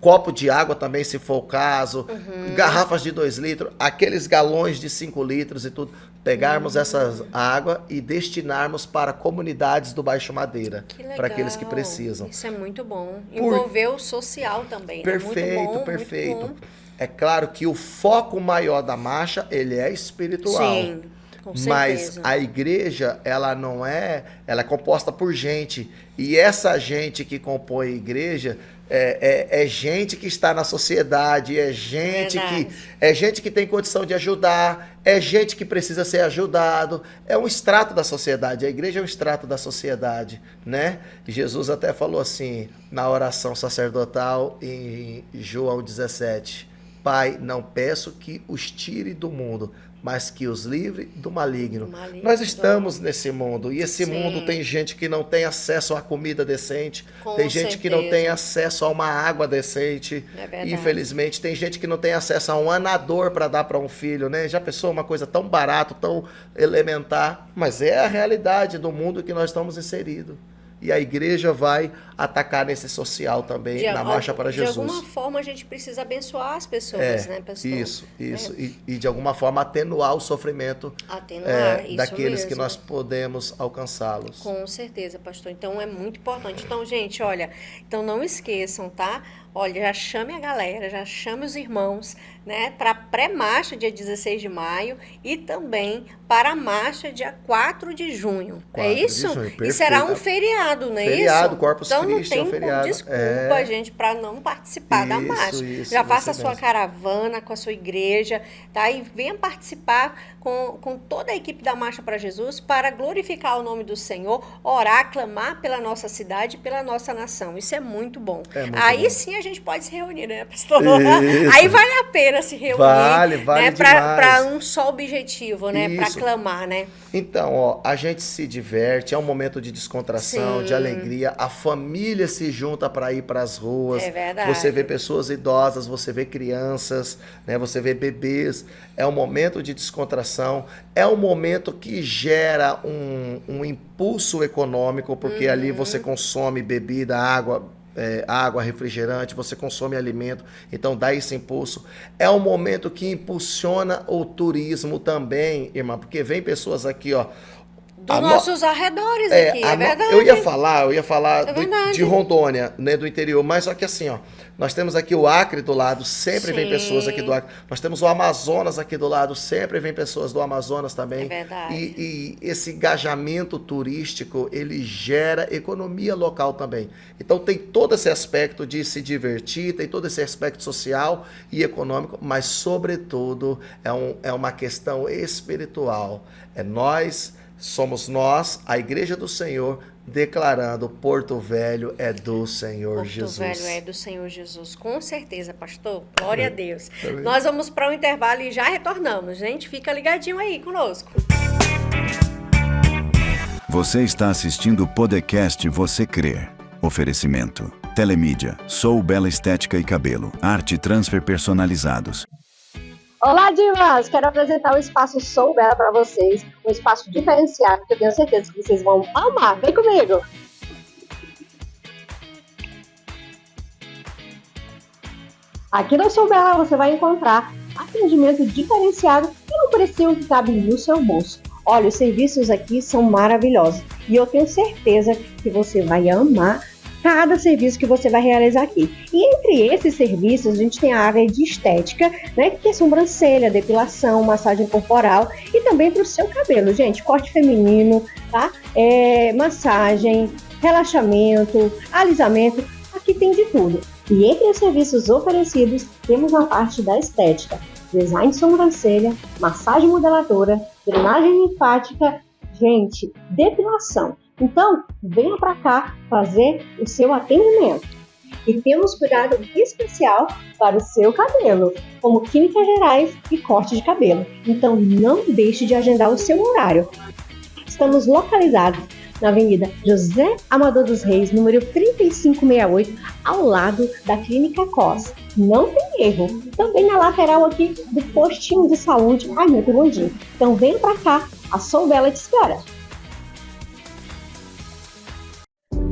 copo de água também, se for o caso, garrafas de 2 litros, aqueles galões de 5 litros e tudo, pegarmos essa água e destinarmos para comunidades do Baixo Madeira, para aqueles que precisam. Isso é muito bom. Envolver o social também. Perfeito, muito bom, perfeito. Muito bom. É claro que o foco maior da marcha, ele é espiritual. Sim, com certeza. Mas a igreja, ela é composta por gente. E essa gente que compõe a igreja é gente que está na sociedade, é gente que tem condição de ajudar, é gente que precisa ser ajudado, é um extrato da sociedade, a igreja é um extrato da sociedade, né? Jesus até falou assim, na oração sacerdotal em João 17, Pai, não peço que os tire do mundo, mas que os livre do maligno. Nós estamos nesse mundo, e esse mundo tem gente que não tem acesso a comida decente, tem gente que não tem acesso a uma água decente, infelizmente, tem gente que não tem acesso a um anador para dar para um filho, né? Já pensou uma coisa tão barata, tão elementar, mas é a realidade do mundo que nós estamos inseridos. E a igreja vai atacar nesse social também, na Marcha para Jesus. De alguma forma a gente precisa abençoar as pessoas, né, pastor? Isso. E de alguma forma atenuar o sofrimento daqueles mesmo. Que nós podemos alcançá-los. Com certeza, pastor. Então é muito importante. Então, gente, olha, então não esqueçam, tá? Olha, já chame a galera, já chame os irmãos, né, para a pré-marcha dia 16 de maio e também para a marcha dia 4 de junho. É isso? E será um feriado, não é isso? Feriado, Corpus Christi, é um feriado. Então não tem desculpa, gente, para não participar da marcha. Já faça a sua caravana com a sua igreja, tá? E venha participar com toda a equipe da Marcha para Jesus para glorificar o nome do Senhor, orar, clamar pela nossa cidade e pela nossa nação. Isso é muito bom. Aí sim a gente pode se reunir, né, pastor? Isso. Aí vale a pena se reunir, vale né, para um só objetivo, né, para clamar, né? Então, ó, a gente se diverte, é um momento de descontração, de alegria, a família se junta para ir para as ruas. É verdade. Você vê pessoas idosas, você vê crianças, né, você vê bebês. É um momento de descontração, é um momento que gera um impulso econômico, porque ali você consome bebida, água, refrigerante, você consome alimento, então dá esse impulso. É um momento que impulsiona o turismo também, irmã, porque vem pessoas aqui, ó, dos nossos arredores aqui, é verdade. Eu ia falar de Rondônia, né, do interior, mas só que assim, ó, nós temos aqui o Acre do lado, sempre vem pessoas aqui do Acre. Nós temos o Amazonas aqui do lado, sempre vem pessoas do Amazonas também. É verdade. E esse engajamento turístico, ele gera economia local também. Então tem todo esse aspecto de se divertir, tem todo esse aspecto social e econômico, mas sobretudo é uma questão espiritual. Somos nós, a Igreja do Senhor, declarando Porto Velho é do Senhor Jesus. Porto Velho é do Senhor Jesus, com certeza, pastor. Glória a Deus. Nós vamos para um intervalo e já retornamos. Gente, fica ligadinho aí conosco. Você está assistindo o podcast Você Crê. Oferecimento. Telemídia, Sou Bela Estética e Cabelo, Arte Transfer Personalizados. Olá, divas! Quero apresentar o espaço Sou Bela para vocês, um espaço diferenciado que eu tenho certeza que vocês vão amar. Vem comigo! Aqui no Sou Bela você vai encontrar atendimento diferenciado e um precinho que cabe no seu bolso. Olha, os serviços aqui são maravilhosos e eu tenho certeza que você vai amar cada serviço que você vai realizar aqui. E entre esses serviços, a gente tem a área de estética, né, que é sobrancelha, depilação, massagem corporal e também para o seu cabelo, gente, corte feminino, tá? Massagem, relaxamento, alisamento, aqui tem de tudo. E entre os serviços oferecidos, temos a parte da estética, design de sobrancelha, massagem modeladora, drenagem linfática, gente, depilação. Então, venha para cá fazer o seu atendimento. E temos cuidado especial para o seu cabelo, como químicas gerais e corte de cabelo. Então, não deixe de agendar o seu horário. Estamos localizados na Avenida José Amador dos Reis, número 3568, ao lado da Clínica COS. Não tem erro. Também na lateral aqui do postinho de saúde. Ai, meu bom. Então, venha para cá. A Sou Bela te espera.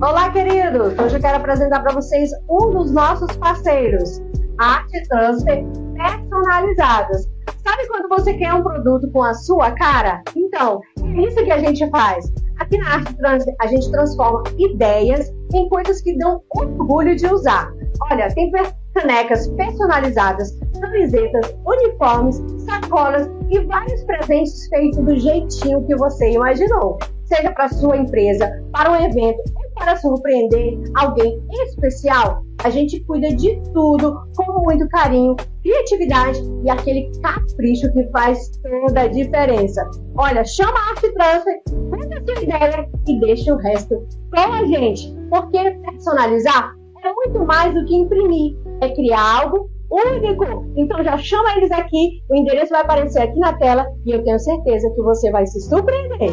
Olá, queridos! Hoje eu quero apresentar para vocês um dos nossos parceiros, Arte Transfer Personalizados. Sabe quando você quer um produto com a sua cara? Então, é isso que a gente faz. Aqui na Arte Transfer, a gente transforma ideias em coisas que dão orgulho de usar. Olha, tem canecas personalizadas, camisetas, uniformes, sacolas e vários presentes feitos do jeitinho que você imaginou. Seja para sua empresa, para um evento ou para surpreender alguém especial, a gente cuida de tudo com muito carinho, criatividade e aquele capricho que faz toda a diferença. Olha, chama a Arte Transfer, conta a sua ideia e deixa o resto com a gente, porque personalizar é muito mais do que imprimir, é criar algo único. Então já chama eles aqui, o endereço vai aparecer aqui na tela e eu tenho certeza que você vai se surpreender.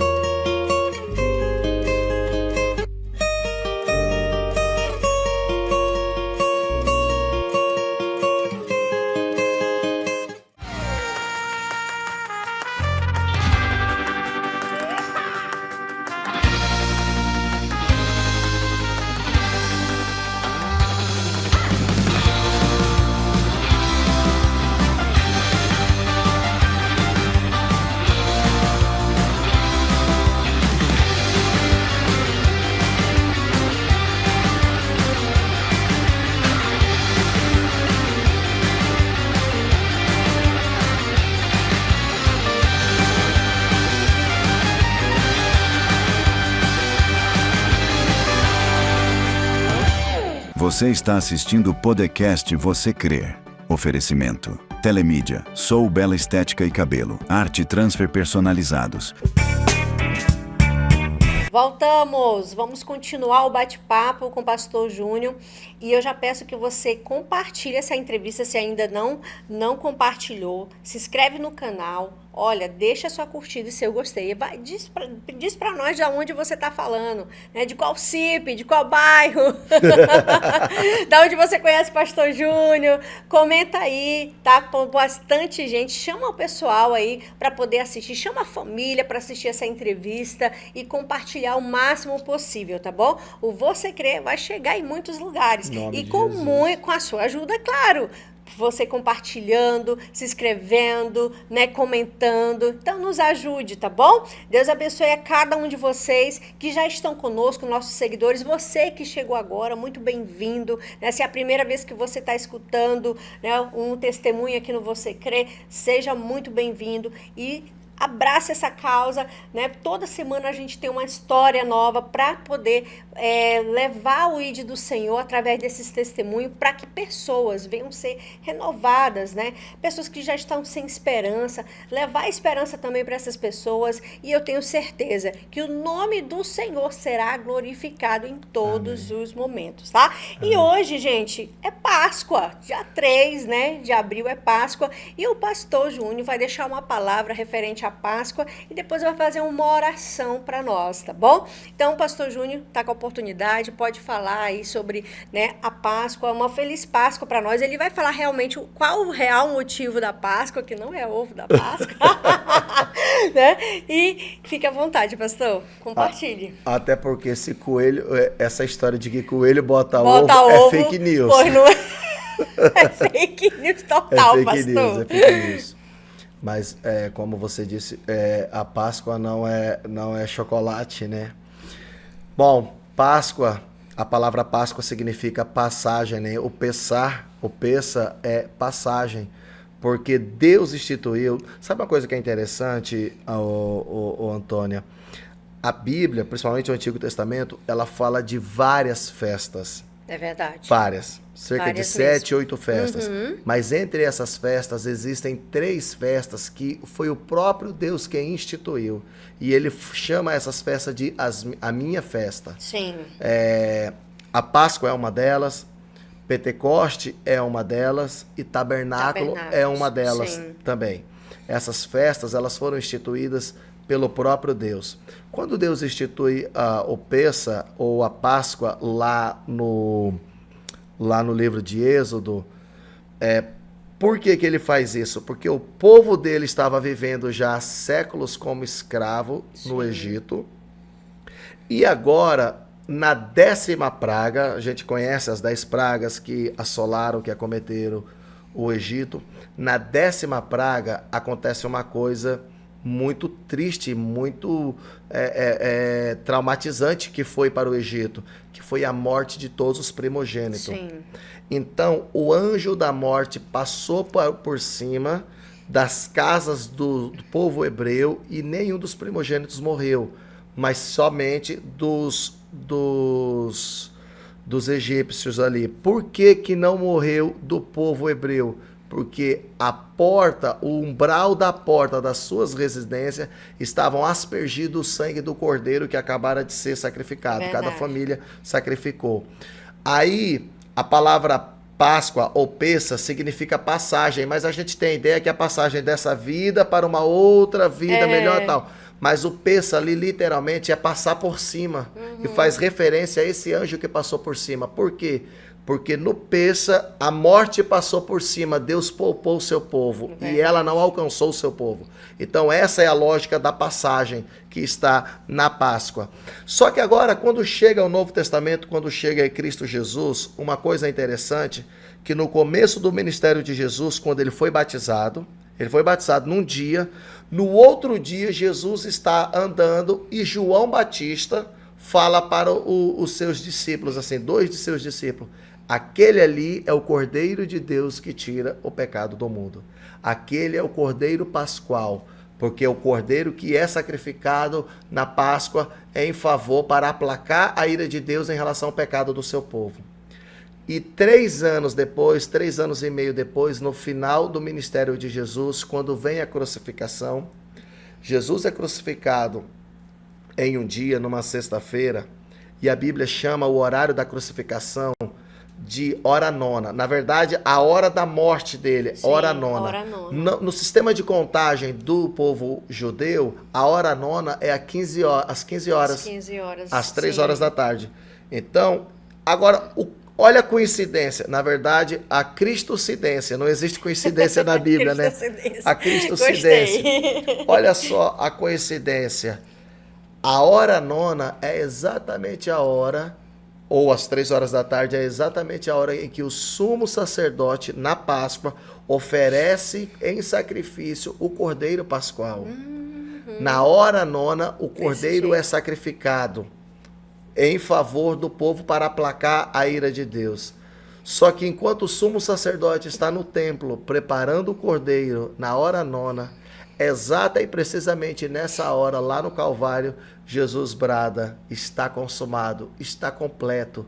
Você está assistindo o podcast Você Crer. Oferecimento. Telemídia, Sou Bela Estética e Cabelo, Arte Transfer Personalizados. Voltamos! Vamos continuar o bate-papo com o Pastor Júnior e eu já peço que você compartilhe essa entrevista se ainda não compartilhou. Se inscreve no canal, olha, deixa a sua curtida e seu gostei. Diz pra nós de onde você tá falando, né? De qual CIP, de qual bairro, da onde você conhece o Pastor Júnior. Comenta aí, tá? Com bastante gente. Chama o pessoal aí para poder assistir, chama a família para assistir essa entrevista e compartilhar o máximo possível, tá bom? O Você Crer vai chegar em muitos lugares e com a sua ajuda, é claro. Você compartilhando, se inscrevendo, né, comentando. Então, nos ajude, tá bom? Deus abençoe a cada um de vocês que já estão conosco, nossos seguidores. Você que chegou agora, muito bem-vindo. Né? Se é a primeira vez que você está escutando, né, um testemunho aqui no Você Crê, seja muito bem-vindo e abrace essa causa, né? Toda semana a gente tem uma história nova para poder levar o ID do Senhor através desses testemunhos para que pessoas venham ser renovadas, né? Pessoas que já estão sem esperança, levar esperança também para essas pessoas e eu tenho certeza que o nome do Senhor será glorificado em todos os momentos, tá? E hoje, gente, é Páscoa, dia 3, né, de abril é Páscoa e o Pastor Júnior vai deixar uma palavra referente à Páscoa e depois vai fazer uma oração para nós, tá bom? Então, o Pastor Júnior está com a oportunidade, pode falar aí sobre, né, a Páscoa, uma feliz Páscoa para nós. Ele vai falar realmente qual o real motivo da Páscoa, que não é ovo da Páscoa, né? E fique à vontade, pastor, compartilhe. Até porque esse coelho, essa história de que coelho bota ovo é fake news. Pois não é? É fake news total, é fake pastor. News, é fake news. Mas, como você disse, a Páscoa não é chocolate, né? Bom, Páscoa, a palavra Páscoa significa passagem, né? O peça é passagem, porque Deus instituiu. Sabe uma coisa que é interessante, Antônia? A Bíblia, principalmente o Antigo Testamento, ela fala de várias festas. É verdade. Várias. Cerca de 7, 8 festas. Uhum. Mas entre essas festas existem 3 festas que foi o próprio Deus quem instituiu. E ele chama essas festas de a minha festa. Sim. A Páscoa é uma delas, Pentecoste é uma delas e Tabernáculo é uma delas também. Essas festas, elas foram instituídas pelo próprio Deus. Quando Deus institui o Pessa ou a Páscoa lá no livro de Êxodo, por que ele faz isso? Porque o povo dele estava vivendo já há séculos como escravo no Egito, e agora na 10ª praga, a gente conhece as 10 pragas que assolaram, que acometeram o Egito. Na 10ª praga acontece uma coisa muito triste, muito traumatizante que foi para o Egito, que foi a morte de todos os primogênitos. Sim. Então, o anjo da morte passou por cima das casas do povo hebreu e nenhum dos primogênitos morreu, mas somente dos egípcios ali. Por que não morreu do povo hebreu? Porque a porta, o umbral da porta das suas residências estavam aspergido o sangue do cordeiro que acabara de ser sacrificado. Verdade. Cada família sacrificou. Aí, a palavra Páscoa ou Pessa significa passagem, mas a gente tem a ideia que a passagem dessa vida para uma outra vida melhor e tal. Mas o Pessa ali literalmente é passar por cima. E faz referência a esse anjo que passou por cima. Por quê? Porque no Pessa a morte passou por cima, Deus poupou o seu povo e ela não alcançou o seu povo. Então essa é a lógica da passagem que está na Páscoa. Só que agora, quando chega o Novo Testamento, quando chega em Cristo Jesus, uma coisa interessante, que no começo do ministério de Jesus, quando ele foi batizado num dia, no outro dia Jesus está andando e João Batista fala para os seus discípulos, assim, 2 de seus discípulos: aquele ali é o Cordeiro de Deus que tira o pecado do mundo. Aquele é o Cordeiro Pascual, porque o Cordeiro que é sacrificado na Páscoa é em favor para aplacar a ira de Deus em relação ao pecado do seu povo. E 3 anos depois, 3 anos e meio depois, no final do ministério de Jesus, quando vem a crucificação, Jesus é crucificado em um dia, numa sexta-feira, e a Bíblia chama o horário da crucificação de hora nona. Na verdade, a hora da morte dele, Sim, hora nona. Hora nona. No sistema de contagem do povo judeu, a hora nona é às 15 horas. Às 3 sim. horas da tarde. Então, agora, olha a coincidência. Na verdade, a cristocidência. Não existe coincidência na Bíblia, né? A cristocidência. Olha só a coincidência. A hora nona é exatamente a hora, ou às 3 horas da tarde, é exatamente a hora em que o sumo sacerdote, na Páscoa, oferece em sacrifício o Cordeiro Pascual. Na hora nona, o Cordeiro é sacrificado em favor do povo para aplacar a ira de Deus. Só que enquanto o sumo sacerdote está no templo preparando o Cordeiro na hora nona, exata e precisamente nessa hora, lá no Calvário, Jesus brada: está consumado, está completo.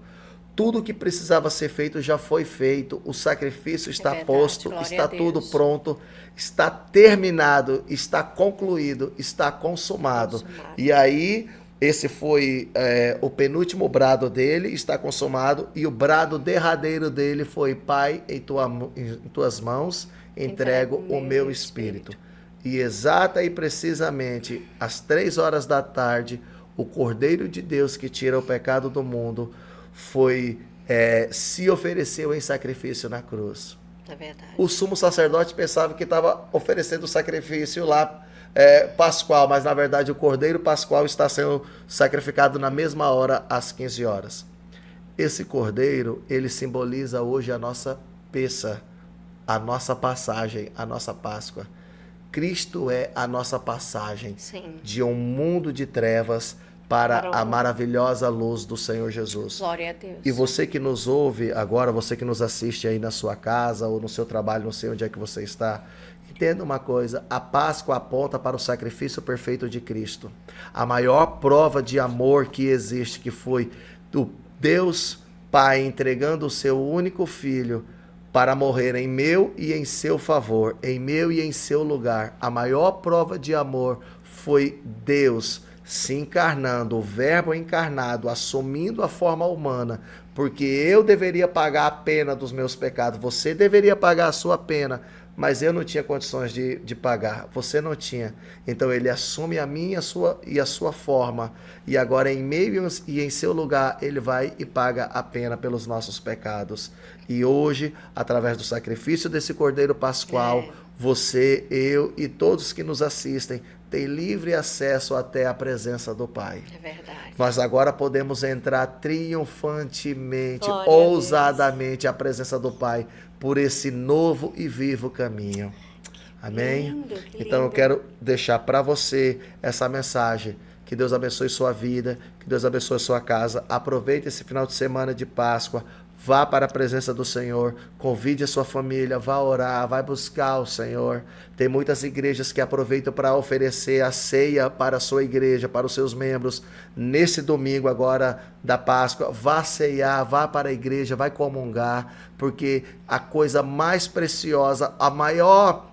Tudo o que precisava ser feito já foi feito, o sacrifício está posto, está tudo pronto, está terminado, está concluído, está consumado. E aí, esse foi o penúltimo brado dele, está consumado, e o brado derradeiro dele foi: Pai, em tuas mãos entrego o meu espírito. E exata e precisamente às 3 horas da tarde, o Cordeiro de Deus que tira o pecado do mundo se ofereceu em sacrifício na cruz. É verdade. O sumo sacerdote pensava que estava oferecendo o sacrifício lá pascual, mas na verdade o Cordeiro Pascual está sendo sacrificado na mesma hora, às 15 horas. Esse Cordeiro, ele simboliza hoje a nossa Pessa, a nossa passagem, a nossa Páscoa. Cristo é a nossa passagem de um mundo de trevas para a maravilhosa luz do Senhor Jesus. Glória a Deus. E você que nos ouve agora, você que nos assiste aí na sua casa ou no seu trabalho, não sei onde é que você está, entenda uma coisa: a Páscoa aponta para o sacrifício perfeito de Cristo. A maior prova de amor que existe, que foi do Deus Pai entregando o seu único Filho para morrer em meu e em seu favor, em meu e em seu lugar. A maior prova de amor foi Deus se encarnando, o Verbo encarnado, assumindo a forma humana, porque eu deveria pagar a pena dos meus pecados, você deveria pagar a sua pena, mas eu não tinha condições de pagar, você não tinha. Então ele assume a minha e a sua forma, e agora em meio e em seu lugar, ele vai e paga a pena pelos nossos pecados. E hoje, através do sacrifício desse Cordeiro Pascual, você, eu e todos que nos assistem tem livre acesso até a presença do Pai. É verdade. Nós agora podemos entrar triunfantemente, ousadamente à presença do Pai por esse novo e vivo caminho. Amém? Lindo, que então lindo. Eu quero deixar para você essa mensagem. Que Deus abençoe sua vida, que Deus abençoe sua casa. Aproveite esse final de semana de Páscoa. Vá para a presença do Senhor, convide a sua família, vá orar, vai buscar o Senhor. Tem muitas igrejas que aproveitam para oferecer a ceia para a sua igreja, para os seus membros. Nesse domingo agora da Páscoa, vá ceiar, vá para a igreja, vai comungar, porque a coisa mais preciosa, a melhor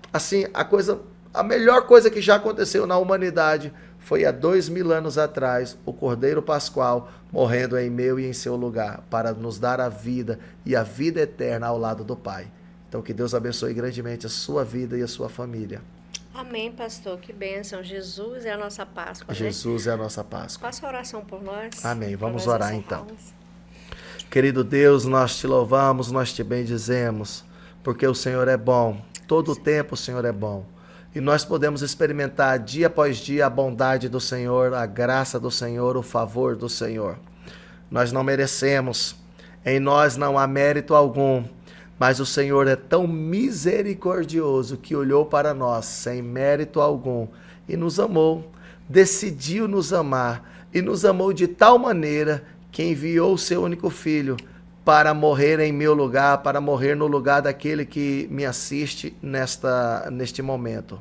coisa que já aconteceu na humanidade foi há 2000 anos atrás, o Cordeiro Pascual morrendo em meu e em seu lugar, para nos dar a vida e a vida eterna ao lado do Pai. Então que Deus abençoe grandemente a sua vida e a sua família. Amém, pastor, que bênção. Jesus é a nossa Páscoa, Jesus é a nossa Páscoa. Faça a oração por nós. Amém, vamos orar então. Querido Deus, nós te louvamos, nós te bendizemos, porque o Senhor é bom, todo o tempo o Senhor é bom. E nós podemos experimentar dia após dia a bondade do Senhor, a graça do Senhor, o favor do Senhor. Nós não merecemos, em nós não há mérito algum, mas o Senhor é tão misericordioso que olhou para nós sem mérito algum e nos amou, decidiu nos amar e nos amou de tal maneira que enviou o seu único filho para morrer em meu lugar, para morrer no lugar daquele que me assiste neste momento.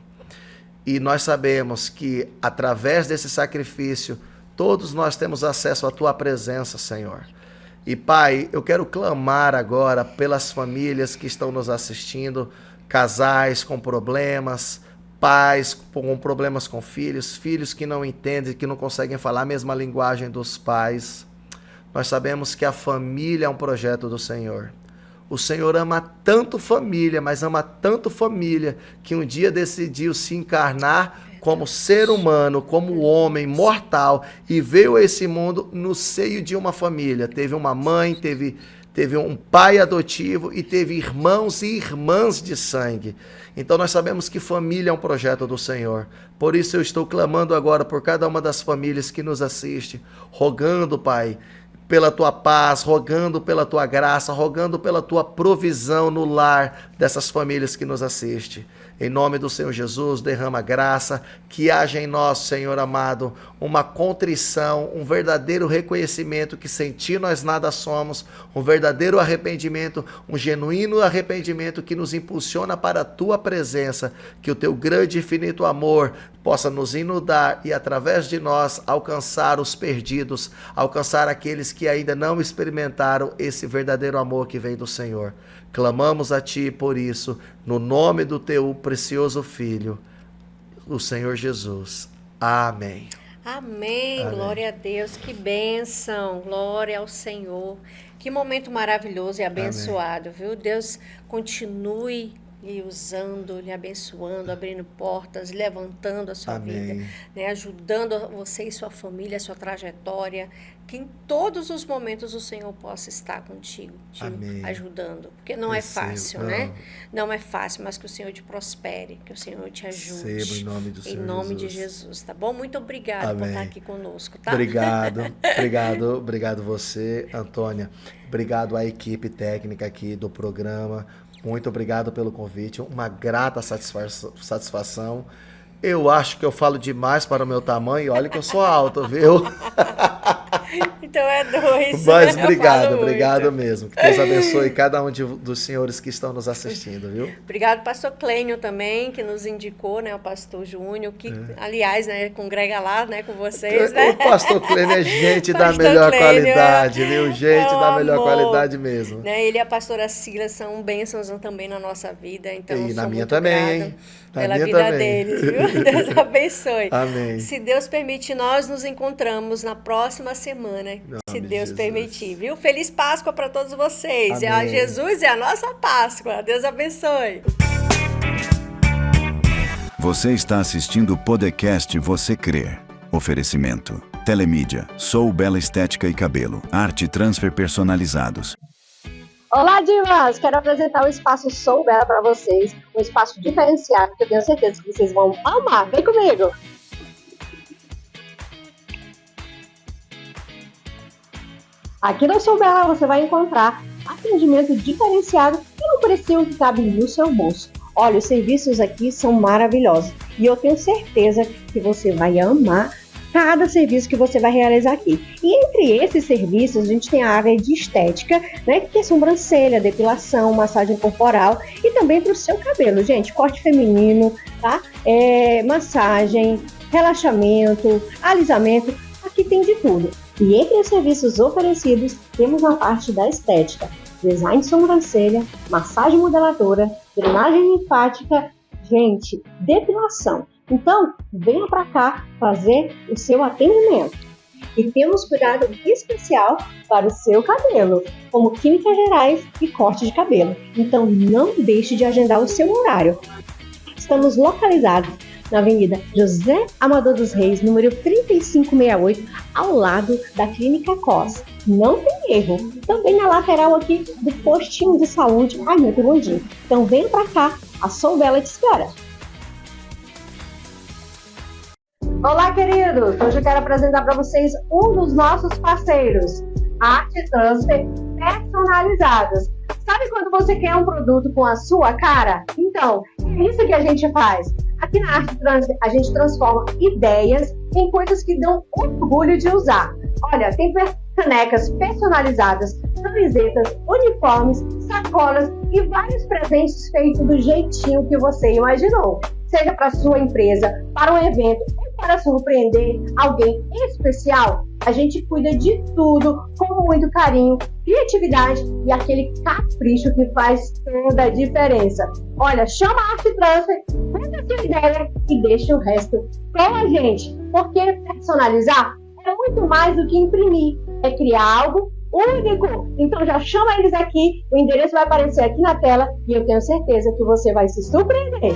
E nós sabemos que, através desse sacrifício, todos nós temos acesso à Tua presença, Senhor. E, Pai, eu quero clamar agora pelas famílias que estão nos assistindo, casais com problemas, pais com problemas com filhos, filhos que não entendem, que não conseguem falar a mesma linguagem dos pais. Nós sabemos que a família é um projeto do Senhor. O Senhor ama tanto família, mas ama tanto família, que um dia decidiu se encarnar como ser humano, como homem mortal, e veio a esse mundo no seio de uma família. Teve uma mãe, teve um pai adotivo e teve irmãos e irmãs de sangue. Então nós sabemos que família é um projeto do Senhor. Por isso eu estou clamando agora por cada uma das famílias que nos assiste, rogando, Pai, pela Tua paz, rogando pela Tua graça, rogando pela Tua provisão no lar dessas famílias que nos assistem. Em nome do Senhor Jesus, derrama graça, que haja em nós, Senhor amado, uma contrição, um verdadeiro reconhecimento que sem Ti nós nada somos, um verdadeiro arrependimento, um genuíno arrependimento que nos impulsiona para a Tua presença, que o Teu grande e infinito amor possa nos inundar e através de nós alcançar os perdidos, alcançar aqueles que ainda não experimentaram esse verdadeiro amor que vem do Senhor. Clamamos a Ti por isso, no nome do Teu precioso Filho, o Senhor Jesus. Amém. Amém. Amém. Glória a Deus. Que bênção. Glória ao Senhor. Que momento maravilhoso e abençoado, Amém. Viu? Deus continue lhe usando, lhe abençoando, abrindo portas, levantando a sua Amém. vida, né? Ajudando você e sua família, a sua trajetória, que em todos os momentos o Senhor possa estar contigo, te Amém. Ajudando, porque não é fácil, né? Não é fácil, mas que o Senhor te prospere, que o Senhor te ajude. Receba em nome do Senhor em nome Jesus. de Jesus, tá bom? Muito obrigada por estar aqui conosco, tá? Obrigado você, Antônia. Obrigado à equipe técnica aqui do programa. Muito obrigado pelo convite, uma grata satisfação. Eu acho que eu falo demais para o meu tamanho, olha que eu sou alto, viu? Então é 2. Mas obrigado mesmo. Que Deus abençoe cada um dos senhores que estão nos assistindo, viu? Obrigado, pastor Clênio também, que nos indicou, né, o pastor Júnior, que, aliás, né, congrega lá, né, com vocês, né? O pastor Clênio é gente da melhor qualidade, viu? Gente da melhor qualidade mesmo. Né, ele e a pastora Cila são bênçãos também na nossa vida, então e na minha muito também, hein? Pela vida também. Deles, viu? Deus abençoe. Amém. Se Deus permitir, nós nos encontramos na próxima semana, se Deus permitir, viu? Feliz Páscoa para todos vocês. Jesus é a nossa Páscoa. Deus abençoe. Você está assistindo o podcast Você Crer. Oferecimento: Telemídia, Sou Bela Estética e Cabelo, Arte Transfer Personalizados. Olá, divas! Quero apresentar o espaço Sou Bela para vocês, um espaço diferenciado que eu tenho certeza que vocês vão amar. Vem comigo! Aqui na Soubela você vai encontrar atendimento diferenciado e um precinho que cabe no seu bolso. Olha, os serviços aqui são maravilhosos e eu tenho certeza que você vai amar cada serviço que você vai realizar aqui. E entre esses serviços, a gente tem a área de estética, né, que é sobrancelha, depilação, massagem corporal e também para o seu cabelo, gente, corte feminino, tá? Massagem, relaxamento, alisamento, aqui tem de tudo. E entre os serviços oferecidos, temos a parte da estética, design de sobrancelha, massagem modeladora, drenagem linfática, gente, depilação. Então, venha para cá fazer o seu atendimento. E temos cuidado especial para o seu cabelo, como químicas gerais e corte de cabelo. Então, não deixe de agendar o seu horário. Estamos localizados na Avenida José Amador dos Reis, número 3568, ao lado da Clínica COS. Não tem erro. Também na lateral aqui do postinho de saúde, muito bondinho. Então, venha para cá, a Soubela te espera. Olá, queridos! Hoje eu quero apresentar para vocês um dos nossos parceiros, Art Transfer Personalizados. Sabe quando você quer um produto com a sua cara? Então, é isso que a gente faz. Aqui na Art Transfer, a gente transforma ideias em coisas que dão orgulho de usar. Olha, tem canecas personalizadas, camisetas, uniformes, sacolas e vários presentes feitos do jeitinho que você imaginou. Seja para sua empresa, para um evento ou para surpreender alguém especial, a gente cuida de tudo com muito carinho, criatividade e aquele capricho que faz toda a diferença. Olha, chama a Art Transfer, conta a sua ideia e deixa o resto com a gente, porque personalizar é muito mais do que imprimir, é criar algo único. Então já chama eles aqui, o endereço vai aparecer aqui na tela e eu tenho certeza que você vai se surpreender.